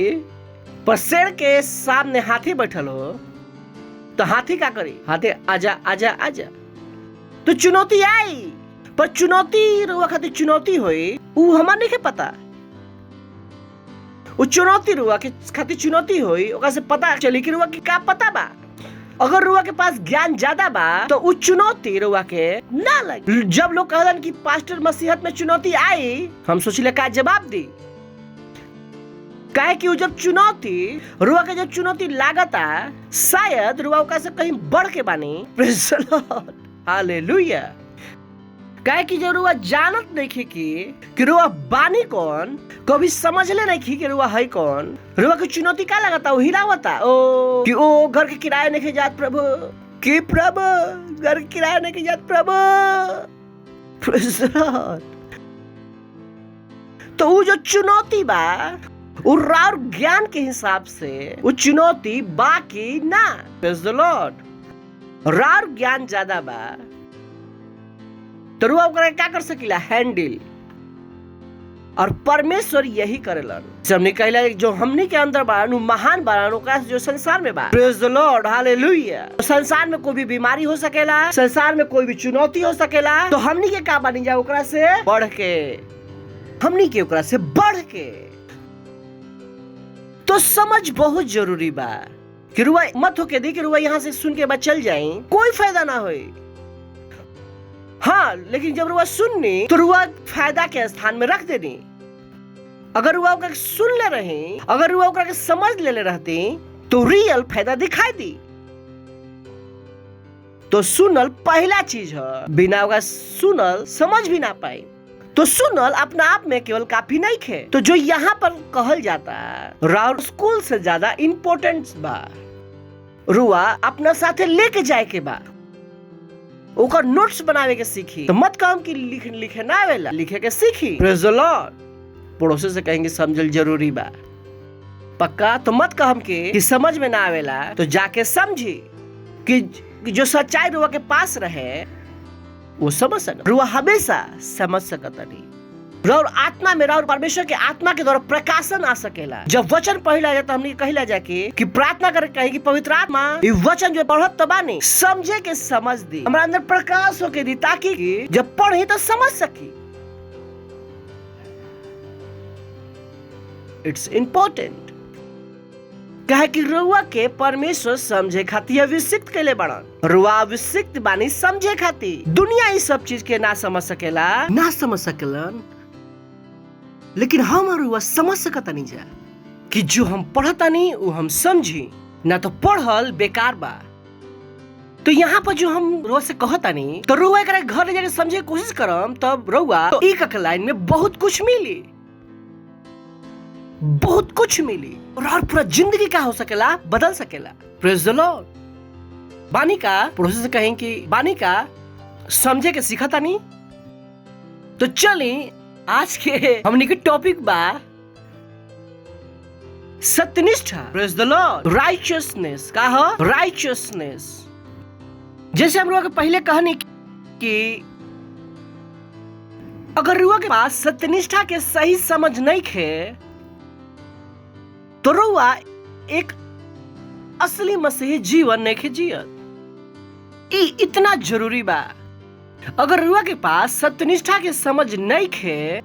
पर शेर के सामने हाथी बैठल हो तो हाथी क्या करी? हाथी आजा आजा आजा। तो चुनौती आई, पर चुनौती रुआ खातिर चुनौती हुई वो हमार नहीं के पता। वो चुनौती रुआ के खातिर चुनौती हुई, ओकरा से पता चली कि रुआ के का पता बा। अगर रुआ के पास ज्ञान ज्यादा बा तो वो चुनौती रुआ के ना लगी। जब लोग कहलन कि पास्टर मसीहत में चुनौती आई, हम सोचिले का जवाब दी। काहे कि जब चुनौती रुआ के जब चुनौती लागता, शायद रुआ ओकरा से कहीं बढ़ के बानी। प्रेज़ द लॉर्ड, हालेलुया। काहे कि जब रुआ जानत नहीं कि रुआ बानी कौन, कभी समझ ले नहीं कि रुआ है कौन। रुआ की चुनौती क्या लगाता? वो हिलावता ओ कि ओ घर के किराए नहीं जात प्रभु, कि प्रभु घर के किराए नहीं जात प्रभु। प्रेज़ द लॉर्ड। तो वो जो चुनौती बा और ज्ञान के हिसाब से वो चुनौती बाकी ना। प्रेज़ द लॉर्ड। रार ज्ञान ज्यादा बा तो रुआ ओकरा क्या कर सकीला? हैंडल। और परमेश्वर यही करेलन। हमने कहला जो हमने के अंदर बारन महान बारन ओकरा जो संसार में बा। प्रेज़ द लॉर्ड, हालेलुया। संसार में कोई भी बीमारी हो सकेला, संसार में कोई भी चुनौती हो सकेला, तो हमनी के का बनी जाए? ओकरा से बढ़ के, हमनी के ओकरा से बढ़ के। तो समझ बहुत जरूरी बा कि रुआ मत होके दी कि रुआ यहाँ से सुन के बाद चल जाए, कोई फायदा ना होई। हाँ, लेकिन जब रुआ सुननी तो रुआ फायदा के स्थान में रख देनी। अगर रुआ ओकरा सुन ले रही, अगर रुआ ओकरा के समझ ले रहती तो रियल फायदा दिखाई दी। तो सुनल पहला चीज है, बिना ओकरा सुनल समझ भी ना पाई। तो सुनल अपना आप में केवल काफी नहीं खे। तो जो यहाँ पर कहल जाता राउर स्कूल से ज्यादा इम्पोर्टेंट बा। रुआ अपना साथे लेके जाए के बा, ओकर नोट्स बनावे के सीखी। तो मत काम की लिखे ना आवेला, लिखे के सीखी। प्रेज़ द लॉर्ड। पड़ोसी से कहेंगे समझल जरूरी बा पक्का। तो मत कहम कि समझ में ना आवेला तो जाके समझी कि जो सच्चाई रुआ के पास रहे वो समझ सकता। रुआ हमेशा समझ सकता नहीं। और आत्मा में और परमेश्वर के आत्मा के द्वारा प्रकाशन आ सकेला। जब वचन पढ़ला जाता हमने कहला जाके कि प्रार्थना करे कहे कि पवित्र आत्मा ये वचन जो पढ़त तो बानी समझे के समझ दी, हमारा अंदर प्रकाश होके दी, ताकि जब पढ़ी तो समझ सकी। It's important. कहे कि रुआ के परमेश्वर समझे खातिर अभिषिक्त केले बड़न। रुआ अभिषिक्त बानी समझे खातिर। दुनिया इस सब चीज के ना समझ सकेला, ना समझ सकेलन, लेकिन हम रुआ समझ सकता नहीं जा कि जो हम पढ़ता नहीं वो हम समझी। ना तो पढ़ल बेकार बा। तो यहाँ पर जो हम रुआ से कहता नहीं तो रुआ एक घर ले जाके समझे कोशिश करम, तब रुआ तो एक लाइन में बहुत कुछ मिली, बहुत कुछ मिली। और पूरा जिंदगी का हो सकेला, बदल सकेला। प्रेज़ द लॉर्ड। बानी का पड़ोसी से कहें कि बानी का समझे के सीखता नहीं। तो चली आज के हमने के टॉपिक बा सत्यनिष्ठा। प्रेज़ द लॉर्ड। राइचियसनेस का हो? राइचियसनेस। जैसे हम लोग पहले कहनी कि अगर रुआ के पास सत्यनिष्ठा के सही समझ नहीं खे तो रुआ एक असली मसीही जीवन नहीं जियत। इतना जरूरी बा अगर रुआ के पास सत्यनिष्ठा के समझ नहीं खे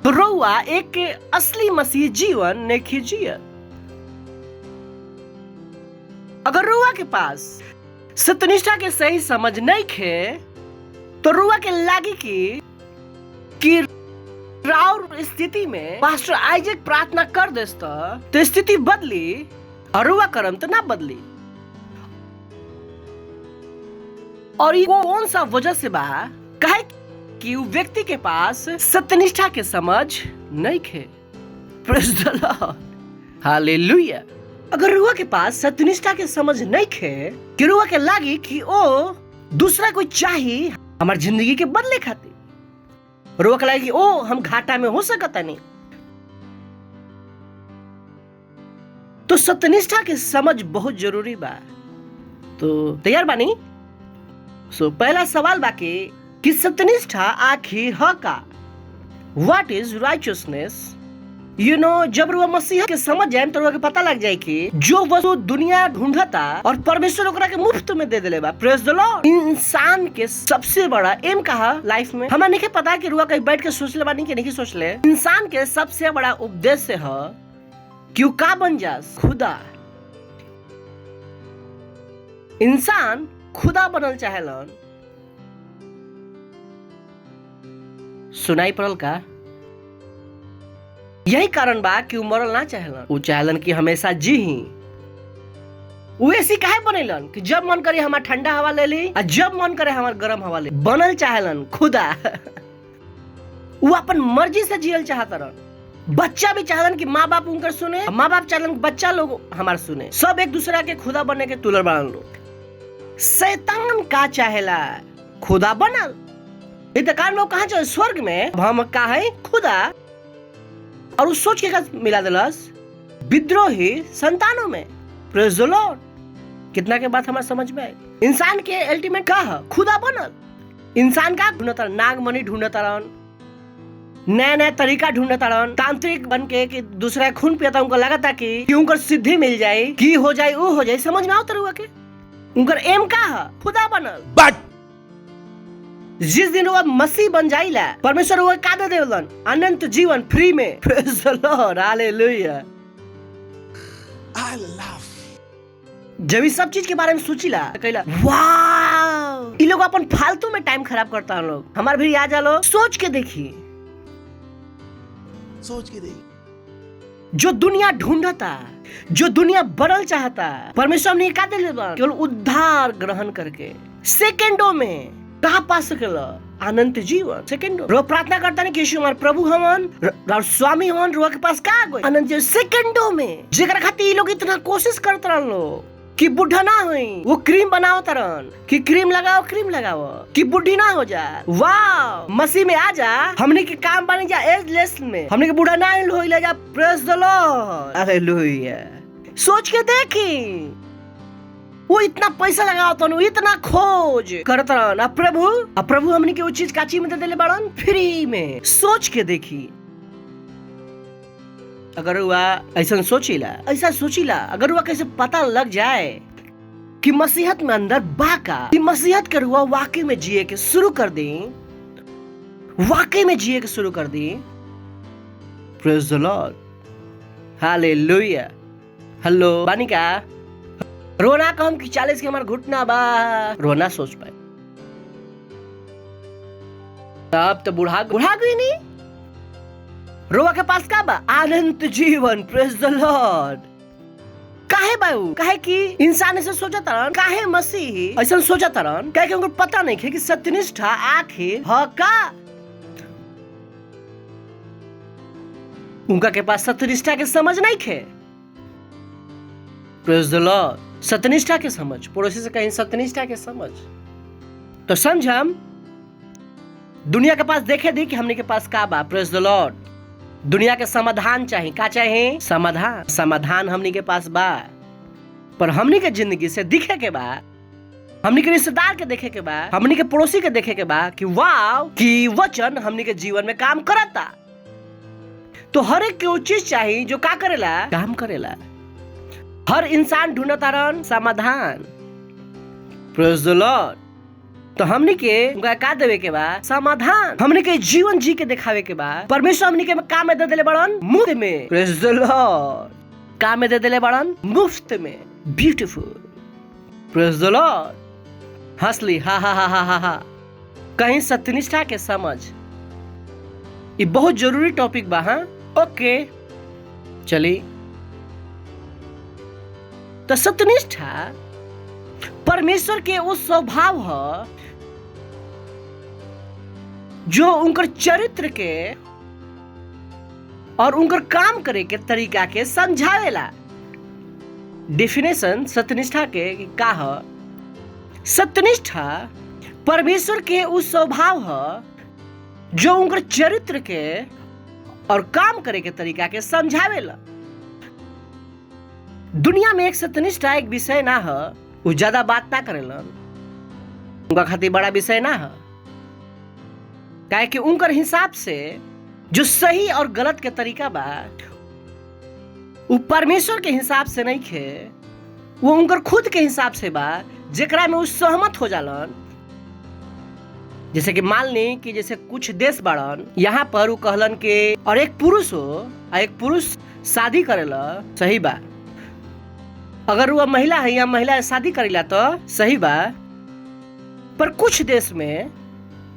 तो रुआ एक के असली मसीह जीवन नहीं जिया। अगर रुआ के पास सत्यनिष्ठा के सही समझ नहीं खे तो रुआ के लागी कि राउर स्थिति में पास्टर आइजक प्रार्थना कर देस तो स्थिति बदली और रुआ करम तो ना बदली। और ये कौन सा वजह से बा कहे कि वो व्यक्ति के पास सत्यनिष्ठा के समझ नहीं खे। प्रेज़ द लॉर्ड, हालेलुया। अगर रुआ के पास सत्यनिष्ठा के समझ नहीं खे कि रुआ के लागी कि ओ दूसरा कोई चाहिए हमारी जिंदगी के बदले खातिर, रुआ के लागी कि ओ हम घाटा में हो सकता नहीं, तो सत्यनिष्ठा के समझ बहुत जरूरी बा। तो तैयार बानी? पहला सवाल बाकी कि सत्यनिष्ठा आखिर है का? What is righteousness? जब रुआ मसीह के समझ जाए तो रुआ के पता लग जाए कि जो वस्तु दुनिया ढूंढता और परमेश्वर ओकरा के मुफ्त में दे देले बा। प्रेज़ द लॉर्ड। इंसान के सबसे बड़ा एम कहा लाइफ में, हमें नहीं पता कि रुआ कहीं बैठ के सोच ले बानी कि नहीं सोच ले। इंसान के सबसे बड़ा उद्देश्य है कि वो का बन जास? खुदा। इंसान खुदा बनल चाहेलन। सुनाई पड़ल का? यही कारण बा कि वो मरल ना चाहेलन। वो चाहेलन कि हमेशा जी ही। वो ऐसी काहे बनेलन कि जब मन करे हमार ठंडा हवा ले ली और जब मन करे हमार गर्म हवा ले। बनल चाहेलन खुदा। वो अपन मर्जी से जियल चाहतरन। बच्चा भी चाहलन कि माँ बाप उनकर सुने, माँ बाप चाहलन बच्चा लोग हमार सुने। सब एक दूसरा के खुदा बनने के तुलर बनल लोग। शैतान का चाहेला खुदा बनल। इतकान लोग कहाँ चले? स्वर्ग में। हम का है? खुदा। और उस सोच के मिला दिलस विद्रोही संतानों में। प्रेज़ द लॉर्ड। कितना के बात हमारे समझ में आए? इंसान के अल्टीमेट का है? खुदा बनल। इंसान का ढूंढता नागमणि ढूंढता रहन, नया नया तरीका ढूंढता रहन, तांत्रिक बन के कि दूसरा खून पियाता उनको लगा था कि उनको सिद्धि मिल जाए, की हो जाए वो हो जाए। समझ में आता हुआ के उनका एम का है? खुदा बनल। But जिस दिन वो मसीह बन जाइला परमेश्वर वो का दे देलन? अनंत जीवन फ्री में। Praise the Lord, hallelujah. I love जब इस सब चीज के बारे में सोचिला कहला वाह, ये लोग अपन फालतू में टाइम खराब करता है। लोग हमारे भी आ जा लो, सोच के देखिए। सोच के देख। जो दुनिया ढूंढता, जो दुनिया बदल चाहता, परमेश्वर ने का दे देलन? केवल उद्धार ग्रहण करके सेकंडों में कहाँ पा सकेला? अनंत जीवन सेकंडों। रो प्रार्थना करता नहीं कि यीशु हमारे प्रभु हवन और स्वामी हवन, रो के पास का गए अनंत जीवन सेकंडों में। जेकर खातिर ये लोग इतना कोशिश करते रहन लोग कि बुढ़ा ना होई, वो क्रीम बनाओ तरन कि क्रीम लगाओ कि बुढ़ी ना हो जा। वाह, मसीह में आ जा, हमने के काम बन जा एजलेस में, हमने के बुढ़ा ना हो ले जा। प्रेज़ द लॉर्ड, हालेलुया। सोच के देखी, वो इतना पैसा लगाता हूँ, इतना खोज करता हूँ। अब प्रभु हमने के वो चीज काची में दे देले बड़न फ्री में। सोच के देखी। अगर हुआ ऐसा सोचिला, अगर हुआ कैसे पता लग जाए कि मसीहत में अंदर बाका, कि मसीहत के हुआ वाकई में जिए के शुरू कर दी, प्रेज़ द लॉर्ड, हालेलुया। हेलो बानी का रोना कम कि 40 के हमारा घुटना बा, रोना सोच पाए तब तो बुढ़ा गई नहीं। रोवा के पास का बा? अनंत जीवन। प्रेज़ द लॉर्ड। काहे बाऊ? काहे कि इंसान ऐसे सोचा तरन, काहे मसीह ऐसा सोचा तरन, काहे कि उनको पता नहीं है कि सत्यनिष्ठा आखिर है का। उनका के पास सत्यनिष्ठा के समझ नहीं खे। प्रेज़ द लॉर्ड। सत्यनिष्ठा के समझ, पड़ोसी से कहीं सत्यनिष्ठा के समझ तो समझम दुनिया के पास देखे दी कि हमने के पास का बा। प्रेज़ द लॉर्ड। दुनिया के समाधान चाहिए, का चाहिए? समाधान हमने के पास बा, पर हमने के जिंदगी से दिखे के बा, हमने के रिश्तेदार के देखे के बा, हमने के पड़ोसी के देखे के बा कि वाह कि वचन हमने के जीवन में काम करता। तो हर एक की चीज चाहिए जो का करेला? काम करेला। हर इंसान ढूंढता रहन समाधान। प्रेज़ द लॉर्ड। तो हमनी के उनका का देवे के बा समाधान, हमनी के जीवन जी के दिखावे के बा। परमेश्वर हमनी के काम में दे देले बड़न मुफ्त में, प्रेज द लॉर्ड, काम में दे देले बड़न मुफ्त में, beautiful, praise the Lord. Hansli हा हा हा हा हा। कहीं सत्यनिष्ठा के समझ, ये बहुत जरूरी टॉपिक बा। हाँ ओके चली। तो सत्यनिष्ठा परमेश्वर के वो स्वभाव है जो उनकर चरित्र के और उनकर काम करे के तरीका के समझावेला। डेफिनेशन सत्यनिष्ठा के का है? सत्यनिष्ठा परमेश्वर के उस स्वभाव है जो उनकर चरित्र के और काम करे के तरीका के समझावेला। दुनिया में एक सत्यनिष्ठा एक विषय ना है, वो ज्यादा बात ना करेलन, उनका खातिर बड़ा विषय ना है। काहे कि उनकर हिसाब से जो सही और गलत के तरीका बा वो परमेश्वर के हिसाब से नहीं खे, वो उनकर खुद के हिसाब से बा, जेकरा में वो सहमत हो जालन। जैसे कि मान ली कि जैसे कुछ देश बाड़न, यहाँ पर वो कहलन के और एक पुरुष हो और एक पुरुष शादी करेला, सही बा। अगर वो महिला है या महिला शादी करेला तो सही बा। पर कुछ देश में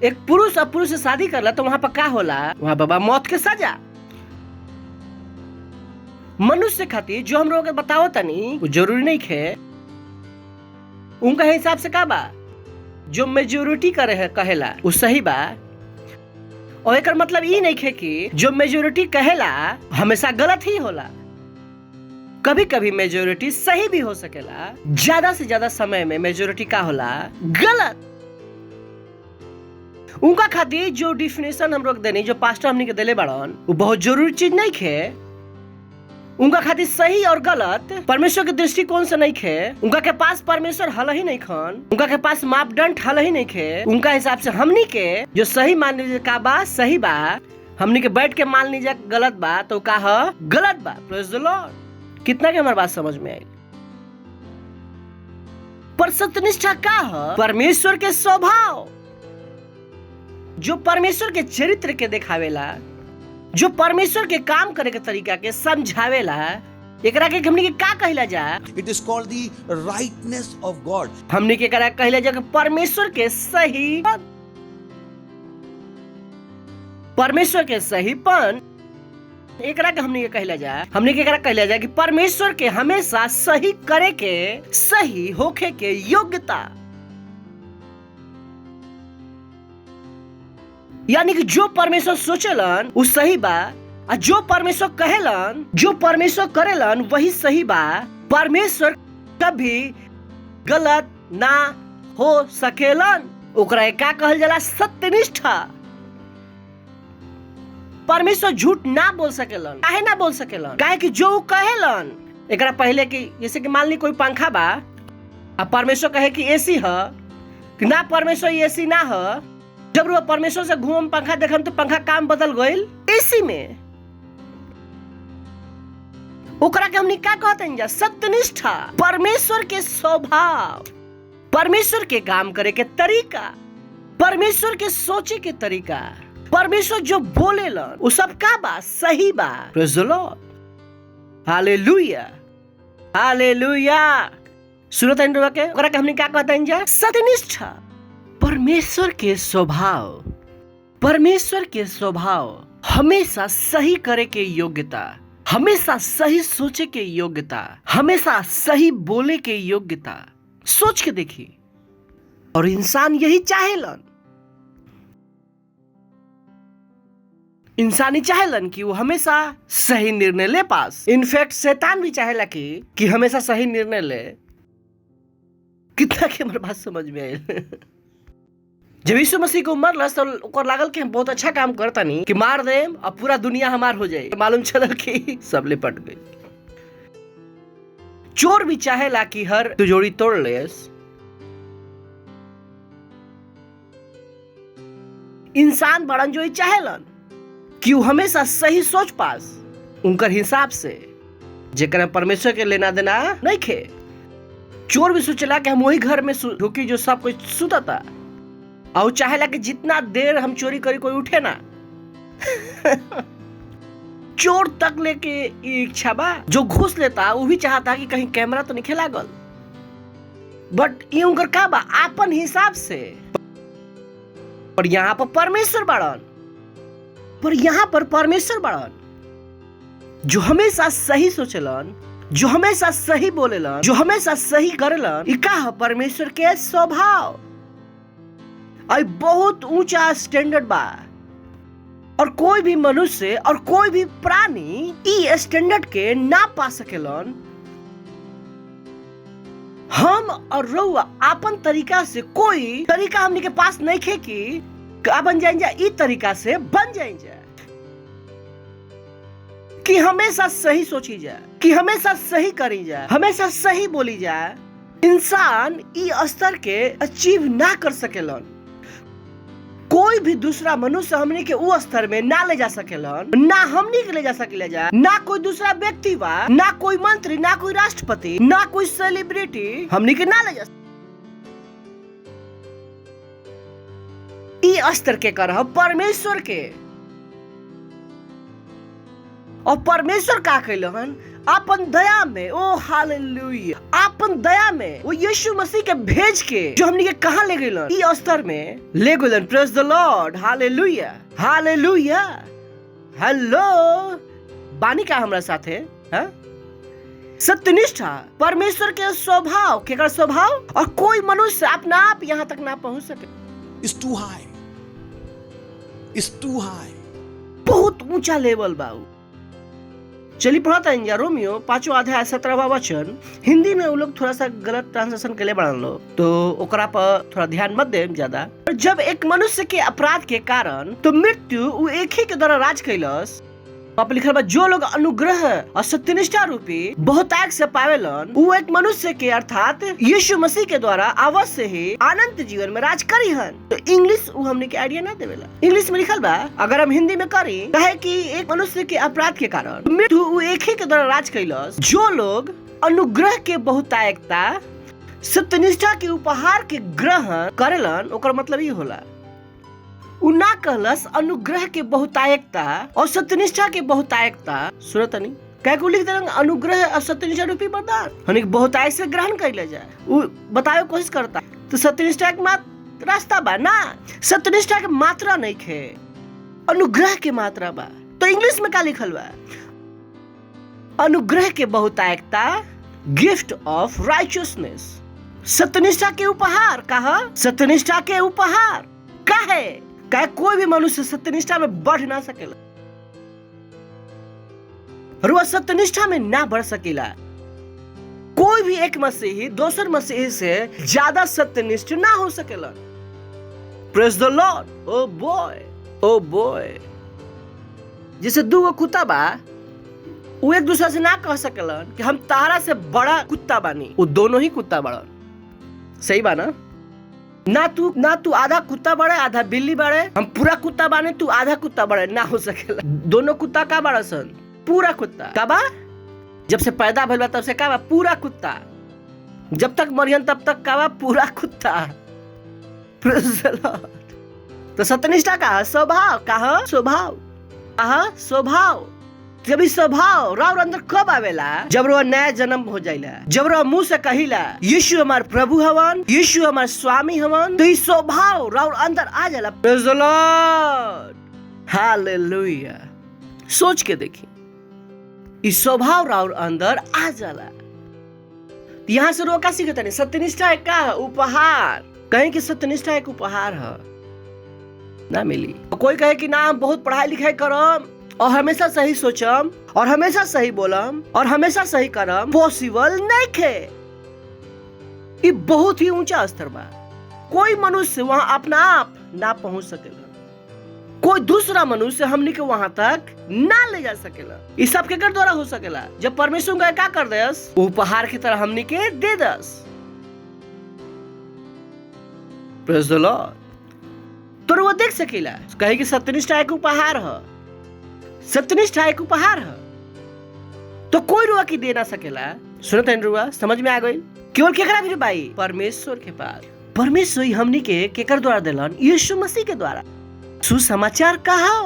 एक पुरुष और पुरुष से शादी करला तो वहां पर क्या होला? वहां पर मौत के सजा। मनुष्य खातिर जो हम लोग बताओ तनी वो जरूरी नहीं खे, उनका हिसाब से का बा जो मेजोरिटी करे है कहेला वो सही बा। और एक मतलब ये नहीं खे कि जो मेजोरिटी कहेला हमेशा गलत ही होला। कभी कभी मेजोरिटी सही भी हो सकेला, ज्यादा से ज्यादा समय में मेजोरिटी का होला गलत। उनका खातिर जो डिफिनेशन हम लोग देनी, जो पास्टर हमनी के देले बाड़न, वो बहुत जरूरी चीज नहीं खे। उनका खातिर सही और गलत परमेश्वर के दृष्टिकोण से नहीं खे। उनका के पास परमेश्वर हल ही नहीं खन, उनका के पास मापदंड हल ही नहीं खे। उनका हिसाब से हमनी के जो सही मान लीजिए का बा सही बा, हमनी के बैठ के मान लीजिए गलत बा तो का है गलत बा। Praise the Lord. कितना के हमारी बात समझ में आई? पर सत्यनिष्ठा का है? परमेश्वर के स्वभाव, जो परमेश्वर के चरित्र के दिखावेला, जो परमेश्वर के काम करे के तरीका के समझावेला। एकरा के हमनी के का कहला जा? It is called the rightness of God. हमनी के एकरा कहला जा कि परमेश्वर के सही, परमेश्वर के सहीपन। एकरा के हमनी के कहला जा, हमनी के एकरा कहला जा कि परमेश्वर के हमेशा सही करे के, सही होखे के योग्यता। यानी कि जो परमेश्वर सोचेलन वो सही बा, और जो परमेश्वर कहेलन, जो परमेश्वर करेलन वही सही बा। परमेश्वर कभी गलत ना हो सकेलन। ओकरा का कहल जाला? सत्यनिष्ठा। परमेश्वर झूठ ना बोल सकेलन। काहे ना बोल सकेलन? काहे कि जो कहेलन, एकरा पहले कि जैसे कि मान ली कोई पंखा बा, अब परमेश्वर कहे कि एसी है, कि ना परमेश्वर एसी ना है। जब वो परमेश्वर से घूम पंखा देखम तो पंखा काम बदल गइल एसी में। ओकरा के हमनी का कहते हैं? सत्यनिष्ठा। परमेश्वर के स्वभाव, परमेश्वर के काम करे के तरीका, परमेश्वर के सोचे के तरीका, परमेश्वर जो बोलेलन वो सब का बा सही बा। Praise the Lord. Hallelujah hallelujah. सुनत हैं लोग के? ओकरा के हमनी का कहते हैं? सत्यनिष्ठा। परमेश्वर के स्वभाव, परमेश्वर के स्वभाव हमेशा सही करे के योग्यता, हमेशा सही सोचे के योग्यता, हमेशा सही बोले के योग्यता। सोच के देखिए, और इंसान यही चाहेलन। इंसान ही चाहेलन कि वो हमेशा सही निर्णय ले पास। इनफैक्ट शैतान भी चाहेला कि हमेशा सही निर्णय ले। कितना के हमारे बात समझ में आए? जब यीशु मसीह को मरल तो ओकर लागल कि हम बहुत अच्छा काम करता नहीं, कि मार दे और पूरा दुनिया हमार हो जाए। मालूम चलल कि सब लिपट गई। चोर भी चाहेला कि हर तिजोरी तोड़ लेस। इंसान बड़न जो चाहेलन कि वो हमेशा सही सोच पास उनकर हिसाब से, जेकर परमेश्वर के लेना देना नहीं खे। चोर भी सोचला कि हम वही घर में ढुकी जो सब कुछ सुतता, और चाहेला कि जितना देर हम चोरी करी कोई उठे ना। चोर तक लेके इच्छा बा, जो घूस लेता वो भी चाहता कि कहीं कैमरा तो नहीं लागल। बट ये उनकर का बा आपन हिसाब से। पर यहाँ पर परमेश्वर बाड़न, पर यहाँ पर परमेश्वर बाड़न जो हमेशा सही सोचलन, जो हमेशा सही बोलेलन, जो हमेशा सही करेलन। ई का है परमेश्वर के स्वभाव। आई बहुत ऊंचा स्टैंडर्ड बा और कोई भी मनुष्य और कोई भी प्राणी ई स्टैंडर्ड के ना पा सकेलन। हम और रउआ अपन तरीका से कोई तरीका हमनी के पास नहीं खे कि का बन जाए ई तरीका से बन जाए कि हमेशा सही सोची जाए, कि हमेशा सही करी जाए, हमेशा सही बोली जाए। इंसान ई स्तर के अचीव ना कर सकेलन। कोई भी दूसरा मनुष्य हमनी के वो स्तर में ना ले जा सकेलन, ना हमनी के ले जा सकेला जा, ना कोई दूसरा व्यक्ति बा, ना कोई मंत्री, ना कोई राष्ट्रपति, ना कोई सेलिब्रिटी हमनी के ना ले जा। ई स्तर के कर परमेश्वर के। और परमेश्वर का कैलन अपन दया में, ओ हालेलुया, अपन दया में वो यीशु मसीह के भेज के जो हमनी के कहां ले गइलन, ई स्तर में ले गइलन। Praise the Lord, hallelujah, hallelujah. Hello बानी का हमरा साथे है सत्यनिष्ठा, परमेश्वर के स्वभाव, केकर स्वभाव। और कोई मनुष्य अपना आप यहाँ तक ना पहुंच सके। It's too high. It's too high. बहुत ऊंचा लेवल बाऊ। चलिए पढ़ता है रोमियो 5वां अध्याय 17वां वचन। हिंदी में वो लोग थोड़ा सा गलत ट्रांसलेशन के लिए बढ़ा लो, तो ओकरा पर थोड़ा ध्यान मत दे ज्यादा। जब एक मनुष्य के अपराध के कारण तो मृत्यु वो एक ही के द्वारा राज कैलस। पाप लिखल बा जो लोग अनुग्रह और सत्यनिष्ठा रूपी बहुतायत से पावेलन वो एक मनुष्य के अर्थात यीशु मसीह के द्वारा अवश्य ही अनंत जीवन में राज करी हन। तो इंग्लिश वो हमने के आइडिया ना देवेला। इंग्लिश में लिखल बा, अगर हम हिंदी में करी कहे कि एक मनुष्य के अपराध के कारण मृत्यु वो एक ही के द्वारा राज कैलस। जो लोग अनुग्रह के बहुतायकता सत्यनिष्ठा के उपहार के ग्रहण करेलन, ओकर मतलब ये होला उना कहलस अनुग्रह के बहुतायकता और सत्यनिष्ठा के बहुतायकता। सुनत नहीं क्या को लिख देंगे अनुग्रह और सत्यनिष्ठा रूपी वरदान हनी बहुतायक से ग्रहण कर ले जाए। वो बताए कोशिश करता तो सत्यनिष्ठा के मात्र रास्ता बा ना, सत्यनिष्ठा के मात्रा नहीं खे, अनुग्रह के मात्रा बा। तो इंग्लिश में क्या लिखल बा, अनुग्रह के बहुतायकता गिफ्ट ऑफ राइचियसनेस, सत्यनिष्ठा के उपहार। कहा सत्यनिष्ठा के उपहार का है क्या कोई भी मनुष्य सत्यनिष्ठा में बढ़ ना सकेला, और वह सत्यनिष्ठा में ना बढ़ सकेला। कोई भी एक मसीही दूसर मसीही से ज्यादा सत्यनिष्ठ ना हो सकेला। Praise the lord. Oh boy, oh boy. जैसे दो कुत्ता बा, वो एक दूसरे से ना कह सकेलन कि हम तारा से बड़ा कुत्ता बानी, वो दोनों ही कुत्ता बड़ा। सही बा ना? ना तू आधा कुत्ता बड़े आधा बिल्ली बड़े, हम पूरा कुत्ता बाने तू आधा कुत्ता बड़े, ना हो सकेला। दोनों कुत्ता का बड़ा सन, पूरा कुत्ता का बा। जब से पैदा भइल बा तब से का बा पूरा कुत्ता, जब तक मरियन तब तक का बा पूरा कुत्ता। Praise the Lord. तो सत्यनिष्ठा का स्वभाव, का स्वभाव, स्वभाव। जब इस स्वभाव राव अंदर कब आवेला, जब वो नया जन्म हो जाइला, जब वो मुंह से कहिला यीशु हमार प्रभु हवन, यीशु हमार स्वामी हवन, तो इस स्वभाव राव अंदर आ जाला। Praise the Lord, hallelujah. सोच के देखिए, इस स्वभाव राव अंदर आ जाला। यहाँ से रोका सीखता नहीं सत्यनिष्ठा एक का उपहार, कहीं कि सत्यनिष्ठा एक उपहार है ना मिली। कोई कहे कि ना हम बहुत पढ़ाई लिखाई करम और हमेशा सही सोचम और हमेशा सही बोलम और हमेशा सही करम, पॉसिबल नहीं खे। ये बहुत ही ऊंचा स्तर बा। कोई मनुष्य वहां अपना आप ना पहुंच सकेला, कोई दूसरा मनुष्य हमनी के वहां तक ना ले जा सकेला। ये सब के द्वारा हो सकेला जब परमेश्वर का क्या कर दस, उपहार की तरह हमनी के दे दस। Praise the Lord. तो वो देख सकेला कहे कि सत्यनिष्ठा एक उपहार है, सत्यनिष्ठा एक उपहार है। तो कोई रुआ की दे ना सकेला। सुनत है रुआ, समझ में आ गई? केवल केकरा भी भाई, परमेश्वर के पास। परमेश्वर हमनी के केकर द्वारा दिलन? यीशु मसीह के द्वारा। सुसमाचार कहा?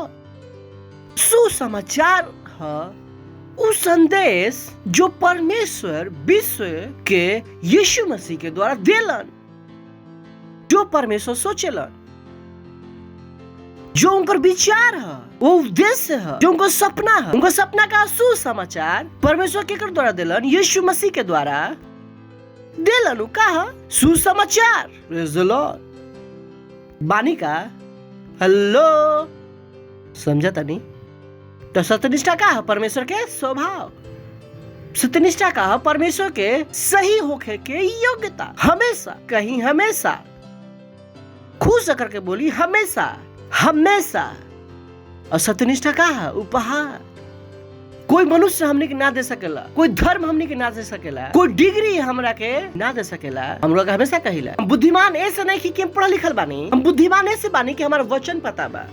सुसमाचार है उ संदेश जो परमेश्वर विश्व के यीशु मसीह के द्वारा दिलन, जो परमेश्वर सोचेलन, जो उनका विचार है, वो उद्देश्य है, जो उनका सपना है। उनका सपना का सुसमाचार परमेश्वर केकर द्वारा दिलन? यीशु मसीह के द्वारा दिलन। उ का है? सुसमाचार। Praise the Lord. बानी का हेलो समझा तनी? तो सत्यनिष्ठा का है? परमेश्वर के स्वभाव। सत्यनिष्ठा का है? परमेश्वर के सही होके के योग्यता। हमेशा कहीं हमेशा खुश होकर के बोली हमेशा हमेशा। और सत्यनिष्ठा का है? उपहार। कोई मनुष्य हमने के ना दे सकेला, कोई धर्म हमने के ना दे सकेला, कोई डिग्री हमरा के ना दे सकेला। हम लोग हमेशा कहिला हम बुद्धिमान ऐसे नहीं कि हम पढ़ा लिखल बानी, हम बुद्धिमान ऐसे बानी कि हमारा वचन पता बा।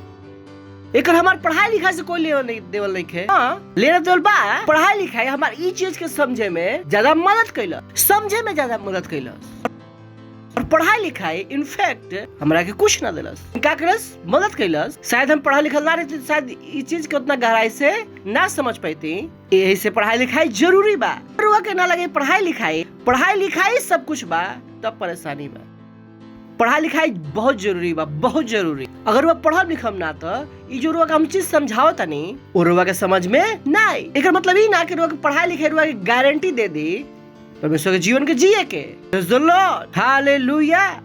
एक हमार पढ़ाई लिखाई से कोई लेवल नहीं देवल नहीं है। हाँ, लेना देवल बा। पढ़ाई लिखाई हमार ई चीज के समझे में ज्यादा मदद कैला, समझे में ज्यादा मदद कैला। और पढ़ाई लिखाई इनफैक्ट हमरा के कुछ ना दिलस, का करस? मदद कैलस। शायद हम पढ़ा लिखल ना रहती, शायद ई चीज के उतना गहराई से ना समझ पाती। यही से पढ़ाई लिखाई जरूरी बा। रुआ के ना लगे पढ़ाई लिखाई सब कुछ बा, तब परेशानी बा। पढ़ाई लिखाई बहुत जरूरी बा, बहुत जरूरी। अगर वह पढ़ब लिखब ना तो ई जो रुआ हम चीज समझाओ तनी वो रुआ के समझ में ना आई। एकर मतलब ई ना कि रुआ के पढ़ाई लिखाई रुआ के गारंटी दे दी परमेश्वर के जीवन के जिए के। प्रेज़ द लॉर्ड, हालेलुया।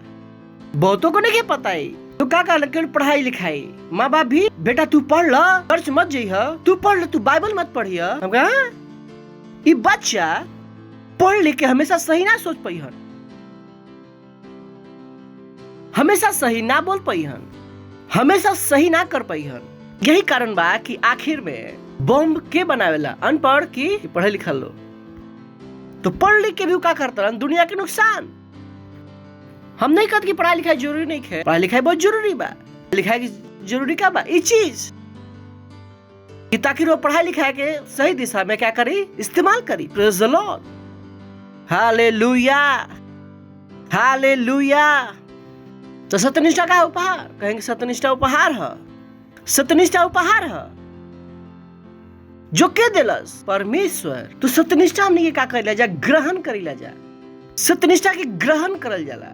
बहुतों को नहीं पता है तो का पढ़ाई लिखाई। माँ बाप भी बेटा तू पढ़ ल, चर्च मत जइह, तू पढ़ ल, तू बाइबल मत पढ़िय। हम कहा ये बच्चा पढ़ लिख के हमेशा सही ना सोच पाइहन, हमेशा सही ना बोल पाइहन, हमेशा सही ना कर पाइहन। यही कारण बा कि आखिर में बम के बनावेला? अनपढ़ की पढ़े लिखल लोग। तो पढ़ लिख के भी का करता दुनिया के नुकसान। हम नहीं कहते कि पढ़ाई लिखाई जरूरी नहीं है, पढ़ाई लिखाई बहुत जरूरी बा। लिखाई की जरूरी का बा ये चीज कि ताकि वो पढ़ाई लिखाई के सही दिशा में क्या करी? इस्तेमाल करी। प्रेज़ द लॉर्ड, हालेलुया, हालेलुया। तो सत्यनिष्ठा का उपहार कहेंगे? सत्यनिष्ठा उपहार है, सत्यनिष्ठा उपहार है जो के दिलस? परमेश्वर। तो सत्यनिष्ठा हमने ये का करेला जा? ग्रहण करेला जा। सत्यनिष्ठा के ग्रहण करल जाला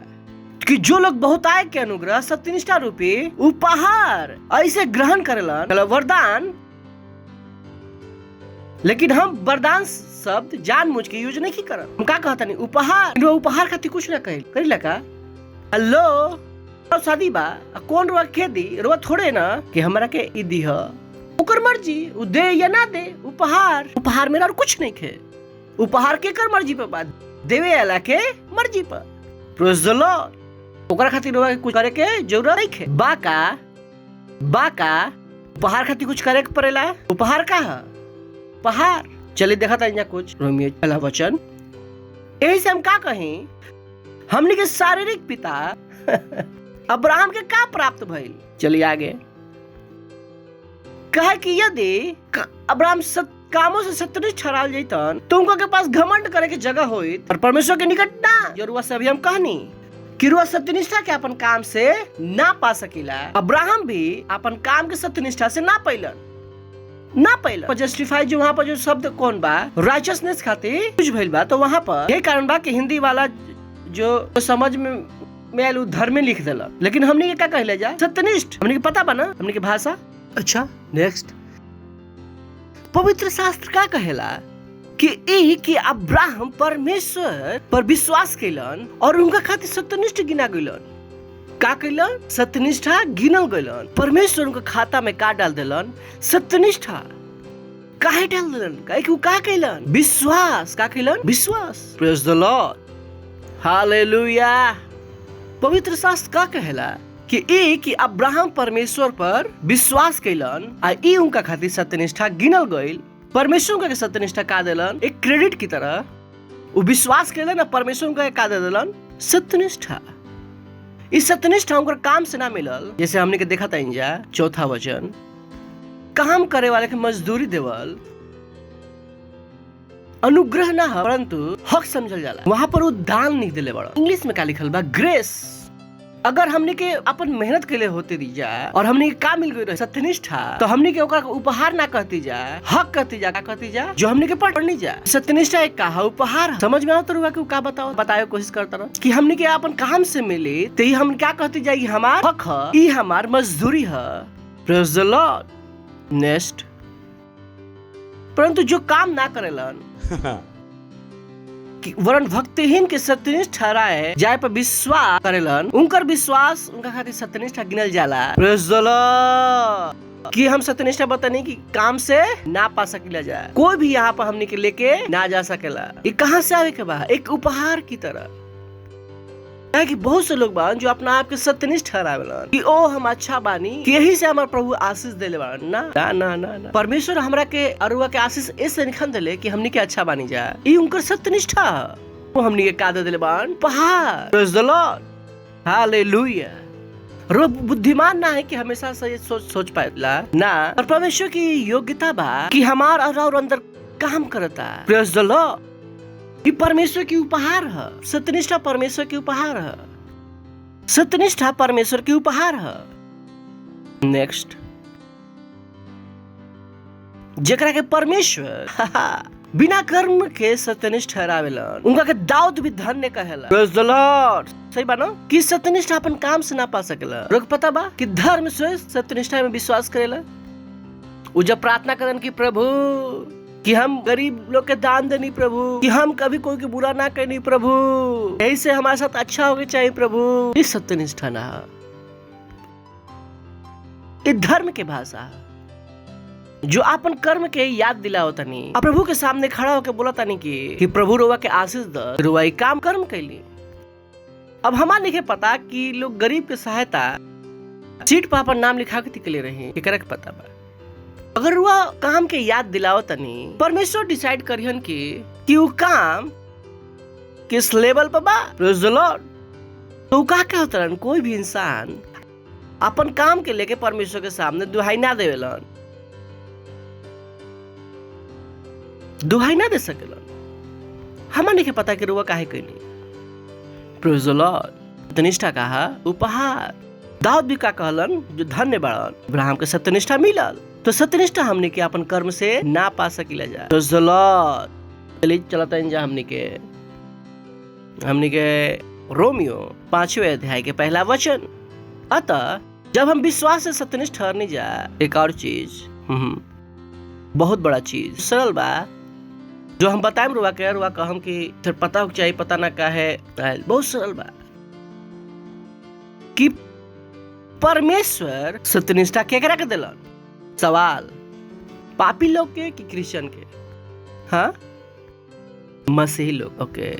कि जो लोग बहुतायत के अनुग्रह सत्यनिष्ठा रूपी उपहार ऐसे ग्रहण करेलन, मतलब वरदान। लेकिन हम वरदान शब्द जानबूझ के यूज नहीं करत। हम का कहता नहीं उपहार, उपहार खातिर कुछ ना करेला का? हेलो शादी बा, कौन रुआ के दी? रुआ थोड़े ना कि हमरा के ई दी है, ओकर मर्जी, उ दे या ना दे। उपहार, उपहार मेरा और कुछ नहीं है। उपहार के कर मर्जी पे बात, देवे वाला के मर्जी पर। प्रेज़ द लॉर्ड। ओकरा खातिर रुआ कुछ करे के जरूरत नहीं है। बाका उपहार खातिर कुछ करे के पड़ेला। उपहार का है? उपहार चलिए देखा था कुछ रोमियो पहला वचन। यही से हम का कहीं, हमने के शारीरिक पिता अब्राहम के का प्राप्त भइल? चलिए आगे। कहे कि यदि अब्राहम कामों से सत्यनिष्ठ ठहराल जैतन तो उनका के पास घमंड करे के जगह होइत और परमेश्वर के निकट ना। जरूर से अभी हम कहनी कि रुआ सत्यनिष्ठा के अपन काम से ना पा सकीला। अब्राहम भी अपन काम के सत्यनिष्ठा से ना पैलन। जस्टिफाई जो वहाँ पर जो शब्द कौन बा? राइचसनेस खातिर कुछ भइल बा। तो वहाँ पर यही कारण बा कि हिंदी वाला जो समझ में आलू धर्म में लिख देला। लेकिन हमने ये क्या कहले जा? सत्यनिष्ठ। हमने के पता बा ना हमने के भाषा। अच्छा नेक्स्ट, पवित्र शास्त्र का कहेला कि अब्राहम परमेश्वर पर विश्वास कैलन और उनका खातिर सत्यनिष्ठ गिना गइलन। का कैलन? सत्यनिष्ठा गिनल गइलन। परमेश्वर उनका खाता में का डाल देलन? सत्यनिष्ठा। काहे डाल देलन? काहे कि का कैलन? विश्वास। का कैलन? विश्वास। प्रेज़ द लॉर्ड, हालेलुया। पवित्र शास्त्र का कहेला कि अब्राहम परमेश्वर पर विश्वास कैलन आ ई उनका खातिर सत्यनिष्ठा गिनल गइल। परमेश्वर उनका के सत्यनिष्ठा का देलन? एक क्रेडिट की तरह वो विश्वास कैलन और परमेश्वर उनका का दे देलन? सत्यनिष्ठा। इस सत्यनिष्ठा उनका काम से ना मिलल, जैसे हमने के देखा था इंजा चौथा वचन, काम करे वाले के मजदूरी देवल अनुग्रह ना है परंतु हक समझल जाला। वहां पर वो दान नहीं दिले बड़ा। इंग्लिश में का लिखल बा? ग्रेस। अगर हमने के अपन मेहनत के लिए होते दी जाए और हमने के काम मिल गई रहे सत्यनिष्ठा, तो हमने के ओकरा उपहार ना कहती जाए, हक कहती जाए, कहती जाए जो हमने के पढ़नी जाए। सत्यनिष्ठा एक कहा उपहार, समझ में आओ तो कि का बताओ कोशिश करता रहो कि हमने के अपन काम से मिले तो हम क्या कहती जाए, हमार हक है, ये हमार मजदूरी है। Praise the Lord. नेक्स्ट, परंतु जो काम ना करेलन वरन भक्तिहीन के सत्यनिष्ठ ठहराए जाए पर विश्वास करेलन, उनकर विश्वास उनका खातिर सत्यनिष्ठा गिनल जाला। Praise the Lord. कि हम सत्यनिष्ठा बताने की काम से ना पा सकेला जाए, कोई भी यहाँ पर हमने के लेके ना जा सकेला। ये कहाँ से आवे के बा, एक उपहार की तरह है कि बहुत से लोग बान जो अपना आप के सत्यनिष्ठ ठहरावेलन कि ओ हम अच्छा बानी, कि यही से हमार प्रभु आशीष देले बान। ना ना ना ना, ना। परमेश्वर हमरा के अरुआ के आशीष ऐसे निखन देले कि हमनी के अच्छा बानी जाए, ये उनकर सत्यनिष्ठा। वो हमनी के का दे देले बान, पहाड़। Praise the Lord. हालेलुया। रो बुद्धिमान ना है कि हमेशा से सोच पाएला ना, और परमेश्वर की योग्यता बा कि हमार और अंदर काम करता। Praise the Lord. ये परमेश्वर की उपहार है, सत्यनिष्ठा परमेश्वर की उपहार है, सत्यनिष्ठा परमेश्वर की उपहार है। नेक्स्ट, जेकरा के परमेश्वर बिना कर्म के सत्यनिष्ठ ठहरावेलन, उनका के दाऊद भी धन्य कहेला। Praise the Lord. सही बा ना कि सत्यनिष्ठा अपन काम से ना पा सकेला। रोक पता बा कि धर्म से सत्यनिष्ठा में विश्वास करेला। वो जब प्रार्थना करन कि प्रभु कि हम गरीब लोग के दान देनी प्रभु, कि हम कभी कोई के बुरा ना करनी प्रभु, यही से हमारे साथ अच्छा होना चाहिए प्रभु, ये सत्यनिष्ठा ना, ये धर्म के भाषा जो अपन कर्म के याद दिलाओ तनी, प्रभु के सामने खड़ा होकर बोला तनी कि प्रभु रोवा के आशीष द, रोवा काम कर्म कैली। अब हमार नहीं पता कि लोग गरीब के सहायता सीट पर अपन नाम लिखा के निकले रहे, एकरा के पता बा। अगर वह काम के याद दिलाओ तनी, परमेश्वर डिसाइड करिहन कि वो काम किस लेवल पर बा। Praise the Lord. तो का होतरन, कोई भी इंसान अपन काम के लेके परमेश्वर के सामने दुहाई ना देवेलन, दुहाई ना दे सकेलन। हमारे नहीं पता कि रुआ काहे कैली। Praise the Lord. सत्यनिष्ठा कहा उपहार। दाऊद भी का कहलन जो धन्य बाड़न, अब्राहम के सत्यनिष्ठा मिलल, तो सत्यनिष्ठा हमने के अपन कर्म से ना पा सकिला जा। Praise the Lord. चलिए चलता है हमने के रोमियो 5वें अध्याय के पहला वचन। अतः जब हम विश्वास से सत्यनिष्ठ ठहरने जा, एक और चीज बहुत बड़ा चीज सरल बा जो हम बताएं रुआ कहम कि फिर पता हो चाहिए, पता ना का है, बहुत सरल बा कि परमेश्वर सत्यनिष्ठा केकरा के दिलन। सवाल, पापी लोग के कि क्रिश्चियन के? हाँ, मसीही लोग। ओके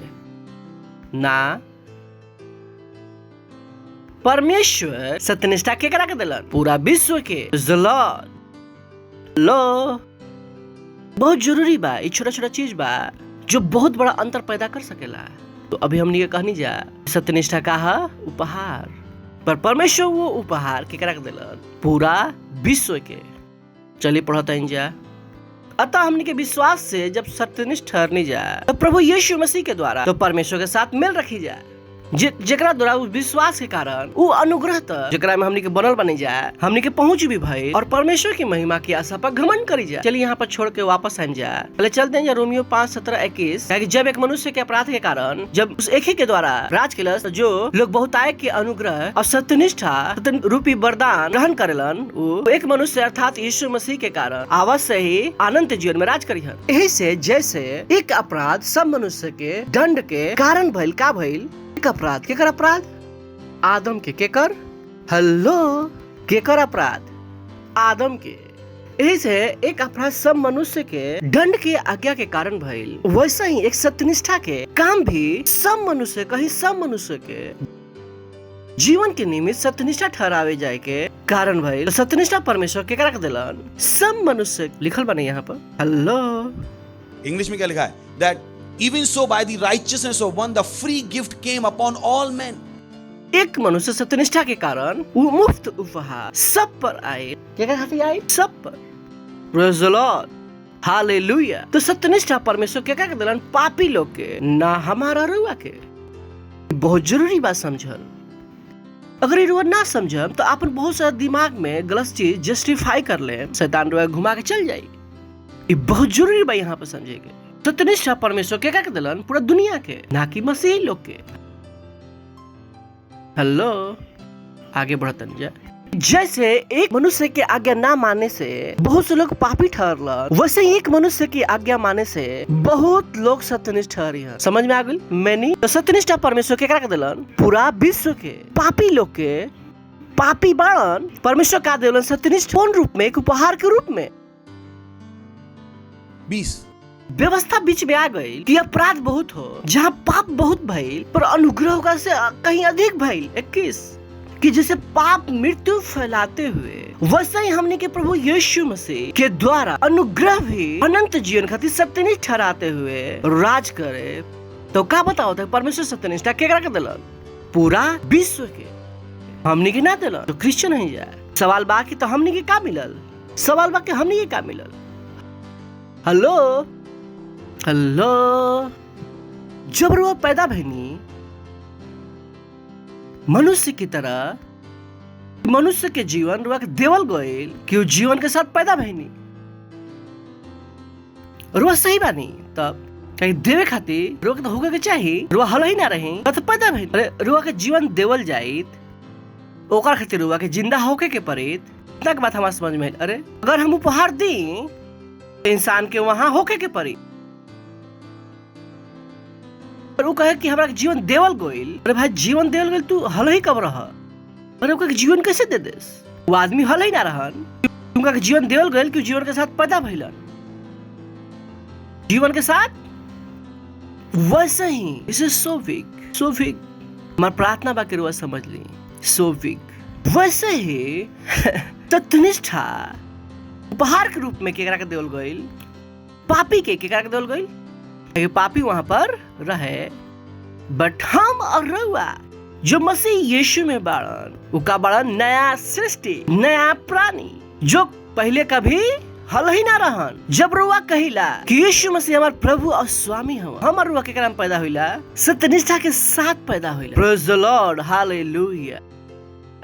ना, परमेश्वर सत्यनिष्ठा केकरा के दिलन? पूरा विश्व के। लो बहुत जरूरी बा, ये छोटा छोटा चीज बा जो बहुत बड़ा अंतर पैदा कर सकेला। तो अभी हमने ये कहनी जा सत्यनिष्ठा का उपहार, पर परमेश्वर वो उपहार केकरा के दिलन? पूरा विश्व के। चलिए पढ़ता है जा। अतः हमने के विश्वास से जब सत्यनिष्ठ ठहरने जाए, तो प्रभु यीशु मसीह के द्वारा तो परमेश्वर के साथ मेल रखी जाए, जेकरा द्वारा उस विश्वास के कारण वो अनुग्रह तक जेकरा में हमने के बनल बनी जाए, हमने के पहुंच भी भई और परमेश्वर की महिमा की आशा पर घमंड करी जाए। चलिए यहाँ पर छोड़ के वापस आ जाए। पहले चलते हैं रोमियो 5:17-21। जब एक मनुष्य के अपराध के कारण जब उस एक ही के द्वारा राज के जो लोग बहुतायत के अनुग्रह और सत्यनिष्ठा रूपी वरदान ग्रहण करेलन, वो एक मनुष्य अर्थात यीशु मसीह के कारण अवश्य ही अनंत जीवन में राज करी है। यही से जैसे एक अपराध सब मनुष्य के दंड के कारण भइल, का भइल? अपराध केकर अपराध? आदम के। केकर? हेलो, केकर अपराध? आदम के। यही से एक अपराध सब मनुष्य के दंड के आज्ञा के कारण भइल, वैसा ही एक सत्यनिष्ठा के काम भी सब मनुष्य कहीं सब मनुष्य के जीवन के निमित्त सत्यनिष्ठा ठहरावे जाए के कारण भइल। सत्यनिष्ठा परमेश्वर केकरा के दिलन? सब मनुष्य। लिखल बने यहाँ पर। हेलो, इंग्लिश में क्या लिखा है? That even so by the righteousness of one the free gift came upon all men. एक मनुष्य सत्यनिष्ठा के कारण वो मुफ्त उपहार सब पर आए। क्या खातिर आए? सब पर। Praise the Lord. हालेलुया। तो सत्यनिष्ठा परमेश्वर क्या के दिलन? पापी लोग के, ना हमारा रुआ के। बहुत जरूरी बात समझल। अगर ये रुआ ना समझम तो अपन बहुत सारा दिमाग में गलत चीज जस्टिफाई कर ले, शैतान रुआ घुमा के चल जाई। ये बहुत जरूरी बा यहाँ पे समझे के। सत्यनिष्ठा परमेश्वर के का दिलन? पूरा दुनिया के, ना कि मसीही लोग के। हेलो, आगे बढ़तन जा। जैसे एक मनुष्य के आज्ञा ना मानने से बहुत से लोग पापी ठहरल, वैसे ही एक मनुष्य की आज्ञा मानने से बहुत लोग सत्यनिष्ठ ठहरी हैं। समझ में आ गई? मैंने तो सत्यनिष्ठा परमेश्वर के क्या दिलन? पूरा विश्व के पापी लोग के, पापी बाणन परमेश्वर का दिलन सत्यनिष्ठ कौन रूप में? एक उपहार के रूप में। 20 व्यवस्था बीच में आ गई कि अपराध बहुत हो, जहाँ पाप बहुत भइल पर अनुग्रह का से कहीं अधिक भइल। 21 कि जैसे पाप मृत्यु फैलाते हुए वैसे ही हमने के प्रभु यीशु मसीह के द्वारा अनुग्रह भी अनंत जीवन खातिर सत्यनिष्ठ ठहराते हुए राज करे। तो क्या बताओ था परमेश्वर सत्यनिष्ठा केकरा के दिलन? पूरा विश्व के। हमने के ना दिलन तो क्रिश्चियन नहीं जाए। सवाल बा कि तो हमने के का मिलल? सवाल बा कि हमने के का मिलल? हेलो हेलो, जब वो पैदा भइनी मनुष्य की तरह, मनुष्य के जीवन रुआ के देवल गईल कि वो जीवन के साथ पैदा भइनी। रुआ सही बानी तब कहीं देवे खातिर रुआ के तो होगा के चाहिए, रुआ हल ही ना रही तो पैदा भइनी। अरे रुआ के जीवन देवल जाइत ओकर खातिर रुआ के जिंदा होके के पड़ित। इतना के बात हमारे समझ में। अरे अगर हम उपहार दी इंसान के वहां होके के पड़ी, वो कहे कि हमरा जीवन देवल गईल। अरे भाई जीवन देवल गईल, तू हल ही कब रहा? अरे वो जीवन कैसे दे देस? वो आदमी हल ही ना रहन। तुमका जीवन देवल गईल कि जीवन के साथ पैदा भइलन, जीवन के साथ। वैसे ही इसे सो वीक हमार प्रार्थना बाकी रुआ समझ ली। सो वीक वैसे ही तत्निष्ठा उपहार के रूप में केकरा के देवल गईल? पापी के केकरा के देवल गईल? पापी वहां पर रहे, बट हम और रउआ जो मसीह यीशु में बाड़न, वो का बाड़न नया सृष्टि, नया प्राणी जो पहले कभी हल ही ना रहन। जब रुआ कहिला कि यीशु मसीह हमार प्रभु और स्वामी हवा, हमर रुआ केकरा में पैदा हुइला? सत्यनिष्ठा के साथ पैदा हुइला। Praise the Lord, hallelujah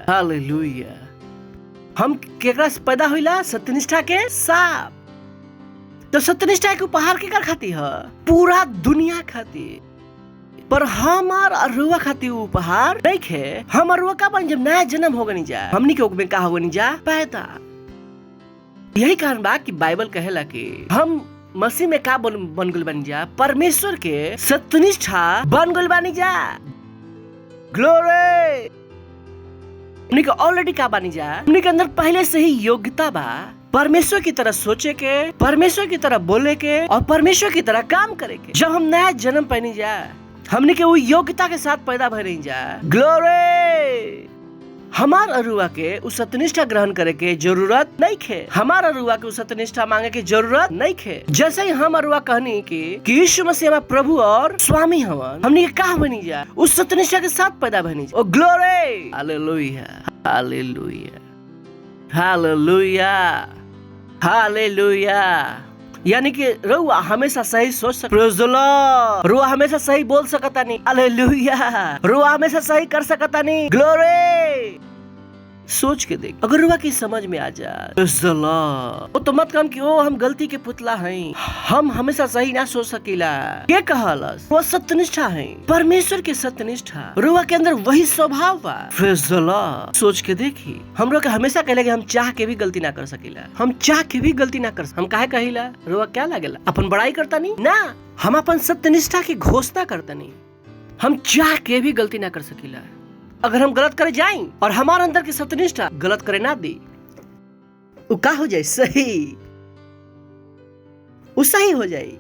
hallelujah. हम केकरा से पैदा हुइला? सत्यनिष्ठा के साथ। तो सत्यनिष्ठा के उपहार केकर खातिर है? पूरा दुनिया खातिर। पर हमार अरुआ खातिर उपहार नहीं है। हम अरुआ का बन जब नया जन्म हो गनी जा, हमनी के में का हो गनी जा? पैदा। यही कारण बा कि बाइबल कहेला कि हम मसीह में का बन गल बन जा? परमेश्वर के सत्यनिष्ठा बन गल बानी जा। ग्लोरी। हमनी के ऑलरेडी का बानी जा? हमनी के अंदर पहले से ही योग्यता बा परमेश्वर की तरह सोचे के, परमेश्वर की तरह बोले के और परमेश्वर की तरह काम करे के। जब हम नया जन्म पहनी जा, हमने के वो योग्यता के साथ पैदा भर जा। ग्लोरी। हमार अरुआ के उस सत्यनिष्ठा ग्रहण करे के जरूरत नहीं है। हमार अरुआ के उस सत्यनिष्ठा मांगे के जरूरत नहीं है। जैसे ही हम अरुआ कहनी कि यीशु मसीह हमारा प्रभु और स्वामी हवन, हमने के का बनी जा? उस सत्यनिष्ठा के साथ पैदा बनी जा। Oh glory. Hallelujah hallelujah hallelujah hallelujah. यानी कि रुआ हमेशा सही सोच सकता, प्रेज़ द लॉर्ड। रुआ हमेशा सही बोल सकता नहीं, हालेलुया। रुआ हमेशा सही कर सकता नहीं, ग्लोरी। सोच के देख, अगर रुआ की समझ में आ जाए प्रेज़ द लॉर्ड, तो मत कम कि ओ हम गलती के पुतला हैं, हम हमेशा सही ना सोच सकीला। के कहलस? वो सत्यनिष्ठा है, परमेश्वर के सत्यनिष्ठा। रुआ के अंदर वही स्वभाव बा। प्रेज़ द लॉर्ड। सोच के देखी, हम लोग हमेशा कहले कि हम चाह के भी गलती ना कर सकीला, हम चाह के भी गलती ना कर। हम काहे कहिला? रुआ क्या लागेला? अपन बड़ाई करता नहीं ना, हम अपन सत्यनिष्ठा की घोषणा करता नहीं। हम चाह के भी गलती ना कर सकीला। अगर हम गलत करे जाएं और हमारे अंदर की सत्यनिष्ठा गलत करे ना दी, वो का हो जाए? सही। वो सही हो जाए।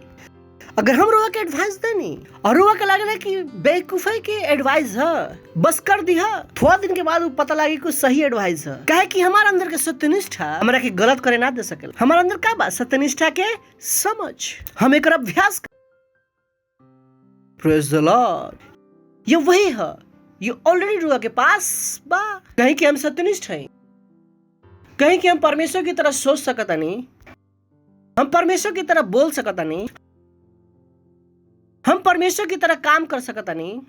अगर हम रुआ के एडवाइस देनी और रुआ के लगे कि बेवकूफी के एडवाइस है, बस कर दी है, थोड़ा दिन के बाद वो पता लगे कि सही एडवाइस है। कहे कि हमारे अंदर के सत्यनिष्ठा हमरा के गलत करे ना दे सके। हमारे अंदर का बात? सत्यनिष्ठा के समझ, हम एक अभ्यास। प्रेज़ द लॉर्ड। ये वही है, ये ऑलरेडी रुआ के पास बा। कहीं कि हम सत्यनिष्ठ हैं, कहीं कि हम परमेश्वर की तरह सोच सकता नहीं, हम परमेश्वर की तरह बोल सकता नहीं, हम परमेश्वर की तरह काम कर सकता नहीं।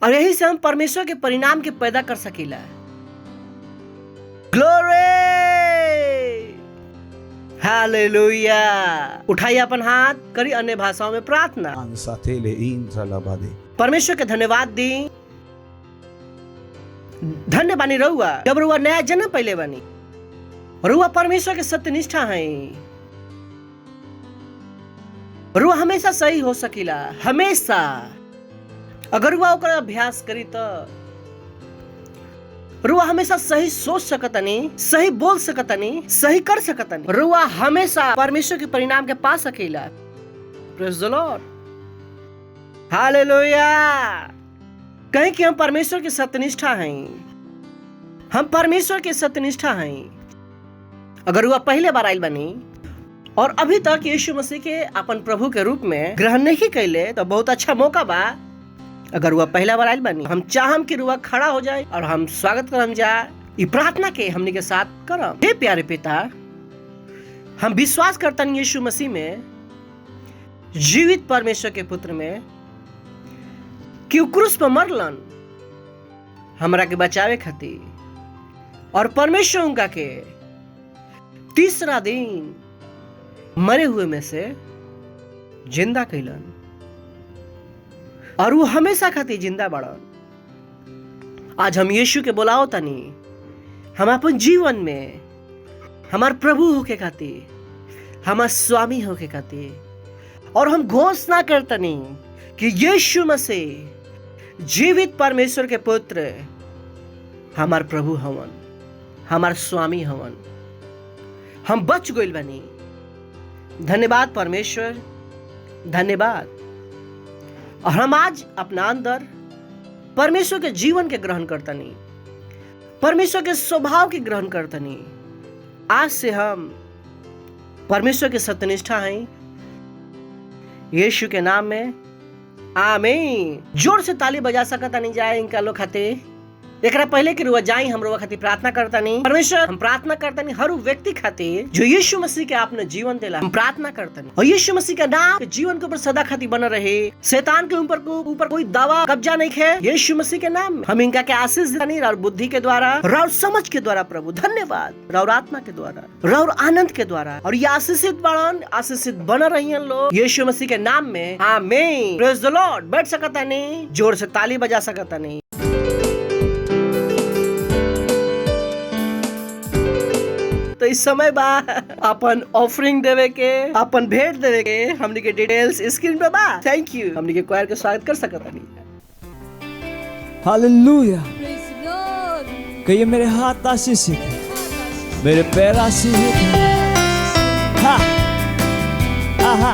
और यही से हम परमेश्वर के परिणाम के पैदा कर सकीला। Glory, hallelujah. उठाइए अपन हाथ, करी अन्य भाषाओं में प्रार्थना। परमेश्वर के धन्यवाद दी। धन्य बानी रहुआ, जब रहुआ नया जन्म पहले बानी। रहुआ परमेश्वर के सत्यनिष्ठा है। रहुआ हमेशा सही हो सकीला, हमेशा। अगर रहुआ ओकर अभ्यास करी तो रहुआ हमेशा सही सोच सकतनी, सही बोल सकतनी, सही कर सकतनी। रहुआ हमेशा परमेश्वर के परिणाम के पा सकीला। Praise the Lord, hallelujah. कहीं कि हम परमेश्वर के सत्यनिष्ठा हैं, हम परमेश्वर के सत्यनिष्ठा हैं। अगर वह पहले बार आयल बनी और अभी तक यीशु मसीह के अपन प्रभु के रूप में ग्रहण नहीं कैले तो बहुत अच्छा मौका बा। अगर वह पहला बार आयल बनी, हम चाहम कि रुआ खड़ा हो जाए और हम स्वागत करम जाए। ई प्रार्थना के हमनी के साथ करम। हे प्यारे पिता, हम विश्वास करतन यीशु मसीह में, जीवित परमेश्वर के पुत्र में, कि उ क्रूस पर मरलन हमरा के बचावे खातिर, और परमेश्वर उनका के तीसरा दिन मरे हुए में से जिंदा कैलन, और वो हमेशा खातिर जिंदा बढ़न। आज हम यीशु के बुलाओ तनी, हम अपन जीवन में हमार प्रभु होके खातिर, हमार स्वामी होके खातिर, और हम घोषणा करतनी कि यीशु मसीह जीवित परमेश्वर के पुत्र हमार प्रभु हवन, हमार स्वामी हवन। हम बच गइल बनी। धन्यवाद परमेश्वर, धन्यवाद। और हम आज अपना अंदर परमेश्वर के जीवन के ग्रहण करतनी, परमेश्वर के स्वभाव के ग्रहण करतनी। आज से हम परमेश्वर के सत्यनिष्ठा हैं, यीशु के नाम में, आमीन। जोर से ताली बजा सकता नहीं जाए इनका लोग खातिर। एकरा पहले कि रुआ जाई, हम रुआ खातिर प्रार्थना करता नहीं। परमेश्वर, हम प्रार्थना करता नहीं हर व्यक्ति खातिर जो यीशु मसीह के आपने जीवन दिला। हम प्रार्थना करता नहीं और यीशु मसीह का नाम के जीवन के ऊपर सदा खातिर बना रहे। शैतान के ऊपर कोई दावा कब्जा नहीं है। यीशु मसीह के नाम में हम इनका के आशीष देनी, और बुद्धि के द्वारा, और समझ के द्वारा प्रभु धन्यवाद, और आत्मा के द्वारा, और आनंद के द्वारा, और ये आशीषित बढ़न, आशीषित बना रही लोग यीशु मसीह के नाम में, आमीन। Praise the Lord. बैठ सकता नहीं, जोर से ताली बजा सकता नहीं। तो इस समय बा अपन ऑफरिंग देवे के, अपन भेंट देवे के, हमनी के डिटेल्स स्क्रीन पे बा। Thank you. हमनी के क्वायर के स्वागत कर सकता नहीं। हालेलुया। Praise the Lord. कहिए मेरे हाथ आशीषित है, मेरे पैर आशीषित है। हा आहा,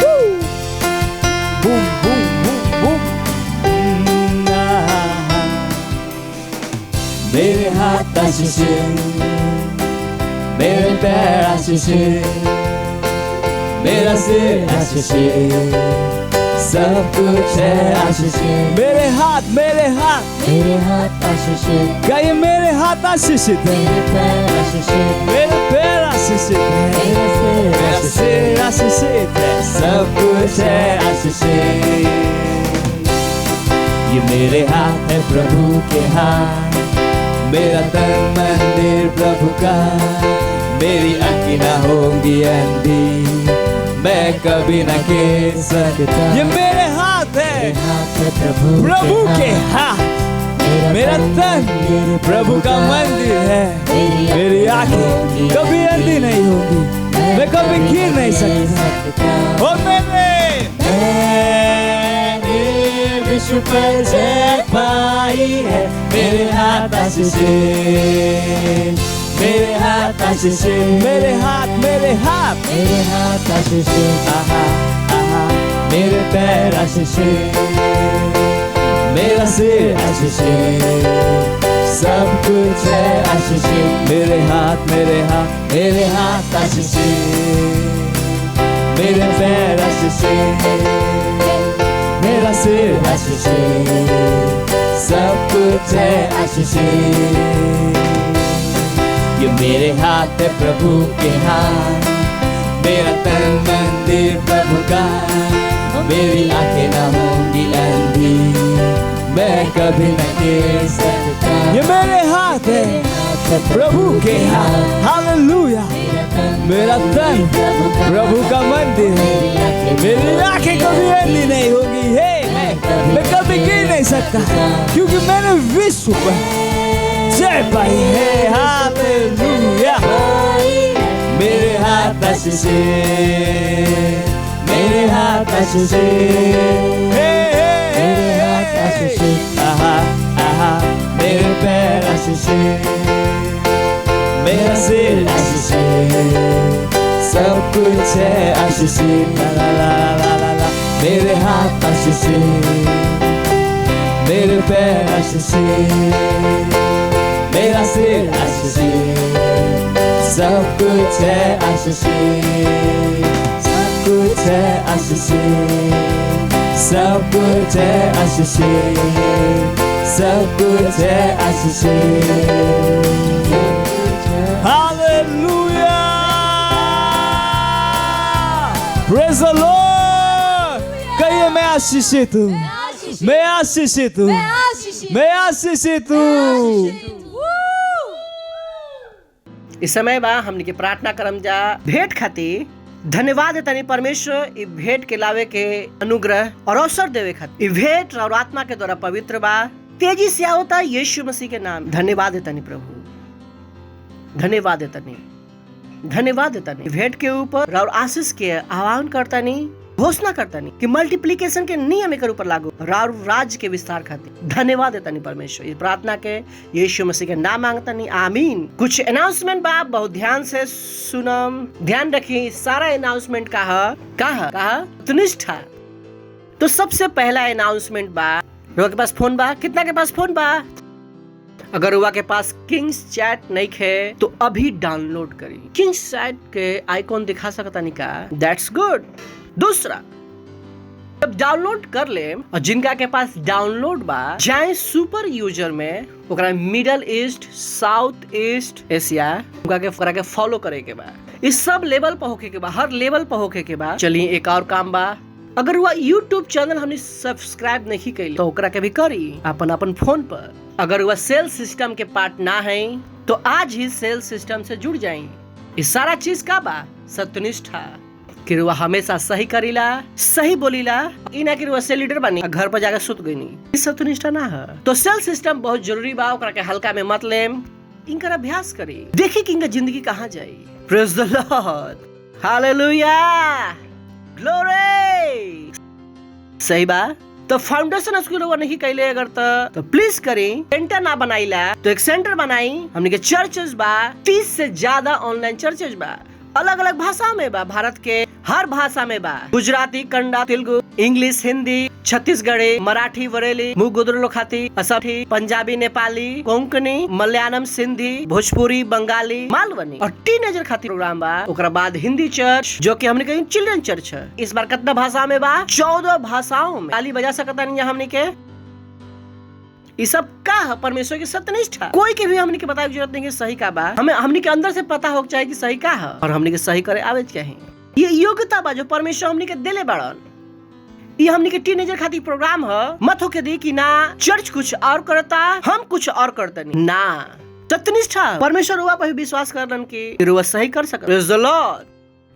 बूम बूम बूम बूम। मेरे हाथ आशीषित, मेरे पैर आशीषित, मेरा सिर आशीषित, सब कुछ है आशीषित। मेरे हाथ, मेरे हाथ, मेरे हाथ आशीषित, कहिए मेरे हाथ आशीषित है, मेरे पैर आशीषित, मेरे पैर आशीषित है, मेरा सिर आशीषित है, सब कुछ है आशीषित। ये मेरे हाथ है प्रभु के हाथ, मेरा तन मंदिर प्रभु का, मेरी आँखें ना होंगी अंधी, मैं कभी ना कह सकता। ये मेरे हाथ है, हाथ है प्रभु के हाथ, मेरा तन प्रभु का मंदिर है, मेरी आँखें कभी अंधी नहीं होगी, मैं कभी गिर नहीं सकता। और मैंने विश्व पर जय पाई है, मेरे हाथ आशीषित, मेरे हाथ आशीषित, मेरे हाथ, मेरे हाथ, मेरे हाथ आशीषित, आहा आहा, मेरे पैर आशीषित, मेरा सिर आशीषित, सब कुछ है आशीषित। मेरे हाथ, मेरे हाथ, मेरे हाथ आशीषित, मेरे पैर आशीषित, मेरा सिर आशीषित, सब कुछ है आशीषित। ये मेरे हाथ है प्रभु के हाथ, मेरा तन मंदिर प्रभु का, मेरी आंखें ना होंगी अंधी, कभी न गिर सकता। ये मेरे हाथ है प्रभु के हाथ, हालेलुया। मेरा तन प्रभु का मंदिर है, मेरी आंखें कभी अंधी नहीं होगी। हे मैं कभी गिर नहीं सकता, क्योंकि मैंने विश्व पर जय पाई है, हालेलुया। मेरे हाथ आशीष, मेरे हाथ आशीष, मेरे हाथ आशीष, आहा आहा, मेरे पैर आशीष, मेरा सिर आशीष, सब कुछ है आशीष। ला ला ला ला ला ला, मेरे हाथ आशीष, मेरे पैर आशीष, मेरा सिर आशीष, सब कुछ है आशीष, सब कुछ है आशीष, सब कुछ है आशीष, सब कुछ है आशीष। Hallelujah, praise the Lord. कहिए मैं आशीषित हूँ, मैं आशीषित हूँ, मैं आशीषित हूँ। इस समय बा हमने के प्रार्थना करम जा भेंट खातिर धन्यवाद तनी परमेश्वर इ भेंट के लावे के अनुग्रह और अवसर देवे खातिर। इ भेंट और आत्मा के द्वारा पवित्र बा, तेजी से होता यीशु मसीह के नाम। धन्यवाद तनी प्रभु, धन्यवाद तनी, धन्यवाद तनी। भेंट के ऊपर और आशीष के आह्वान करता नहीं, घोषणा करता नहीं कि मल्टीप्लिकेशन के नियम एकर ऊपर लागू और राज्य के विस्तार खातिर। धन्यवाद देता नहीं परमेश्वर। इस प्रार्थना के यीशु मसीह के नाम मांगता नहीं, आमीन। कुछ अनाउंसमेंट बा, बहुत ध्यान से सुनम, ध्यान रखिए। सारा अनाउंसमेंट कहा निष्ठा। तो सबसे पहला अनाउंसमेंट बा, रोआ के पास फोन बा? कितना के पास फोन बा? अगर हुआ के पास किंग्स चैट नहीं है तो अभी डाउनलोड करी। किंग्स चैट के आइकॉन दिखा सकता नहीं का? That's good. दूसरा, जब डाउनलोड कर ले और जिनका के पास डाउनलोड बा, जाए सुपर यूजर में, ओकरा middle east, south east Asia उनका के फॉलो करे के बा। इस सब लेवल पर होके के बा, हर लेवल पर होके के बा। चलिए एक और काम बा, अगर हुआ यूट्यूब चैनल हमने सब्सक्राइब नहीं कइल तो ओकरा के भी करी अपन फोन पर। अगर वह सेल सिस्टम के पार्ट ना है तो आज ही सेल सिस्टम से जुड़ जाए। इस सारा चीज का बा सत्यनिष्ठा, कि वह हमेशा सही करीला, सही बोलीला, इना कि वह सेल लीडर बनी घर पर जाकर सुत गई नहीं। इस सत्यनिष्ठा ना है। तो सेल सिस्टम बहुत जरूरी बा, ओकरा के हल्का में मत लेम, इनका अभ्यास करी, देखी कि इनका जिंदगी कहाँ जाए। Praise the Lord, hallelujah, glory. सही बा। तो फाउंडेशन स्कूल वो नहीं कैले अगर तो प्लीज करी। सेंटर ना बनाईला तो एक सेंटर बनाई। हमने के चर्चेस बा, 30 से ज्यादा ऑनलाइन चर्चेस बा, अलग अलग भाषा में बा, भारत के हर भाषा में बा। गुजराती, कन्नड़ा, तेलुगु, इंग्लिश, हिंदी, छत्तीसगढ़ी, मराठी, वरेली, मुगुदर लोखाती, असमी, पंजाबी, नेपाली, कोंकणी, मलयालम, सिंधी, भोजपुरी, बंगाली, मालवनी और टीनेजर खातिर प्रोग्राम बा। ओकरा बाद हिंदी चर्च, जो कि हमने कहीं चिल्ड्रन चर्च है। इस बार कितना भाषा में बा? 14 भाषाओं में। ताली बजा सकता नहीं हमने के। ये सब का परमेश्वर की सत्यनिष्ठा। कोई के भी हमने के बताए जरूरत नहीं कि सही का बा, हमें हमने के अंदर से पता हो चाहिए कि सही का है और हमने के सही करे आवे चाहिए। ये योग्यता बा जो परमेश्वर हमने के दिले बाड़न। ये हमने के टीनेजर खातिर प्रोग्राम है। मत हो के दी कि ना चर्च कुछ और करता, हम कुछ और करते नहीं ना। सत्यनिष्ठा परमेश्वर हुआ पर विश्वास करन कि वो सही कर सकत। Praise the Lord.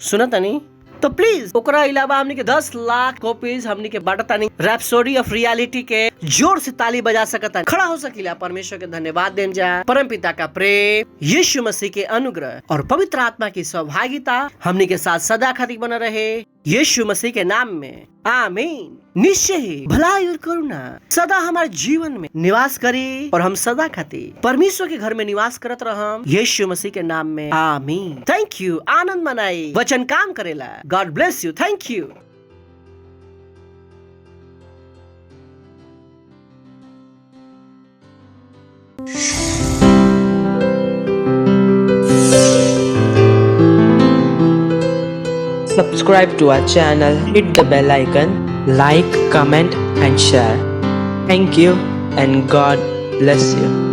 सुनत नहीं तो प्लीज ओकरा अलावा हमने के 10 लाख कॉपीज हमने के बांटता नहीं। रैप्सोडी ऑफ रियलिटी के जोर से ताली बजा सकता, खड़ा हो सकीला। परमेश्वर के धन्यवाद देन जा। परम पिता का प्रेम, यीशु मसीह के अनुग्रह और पवित्र आत्मा की सहभागिता हमने के साथ सदा खातिर बना रहे, यीशु मसीह के नाम में, आमीन। निश्चय ही भलाई और करुणा सदा हमारे जीवन में निवास करी और हम सदा खातिर परमेश्वर के घर में निवास करत रहम, यीशु मसीह के नाम में, आमीन। Thank you. आनंद मनाई, वचन काम करेला। God bless you. Thank you. Subscribe to our channel, hit the bell icon, like, comment and share. Thank you and God bless you.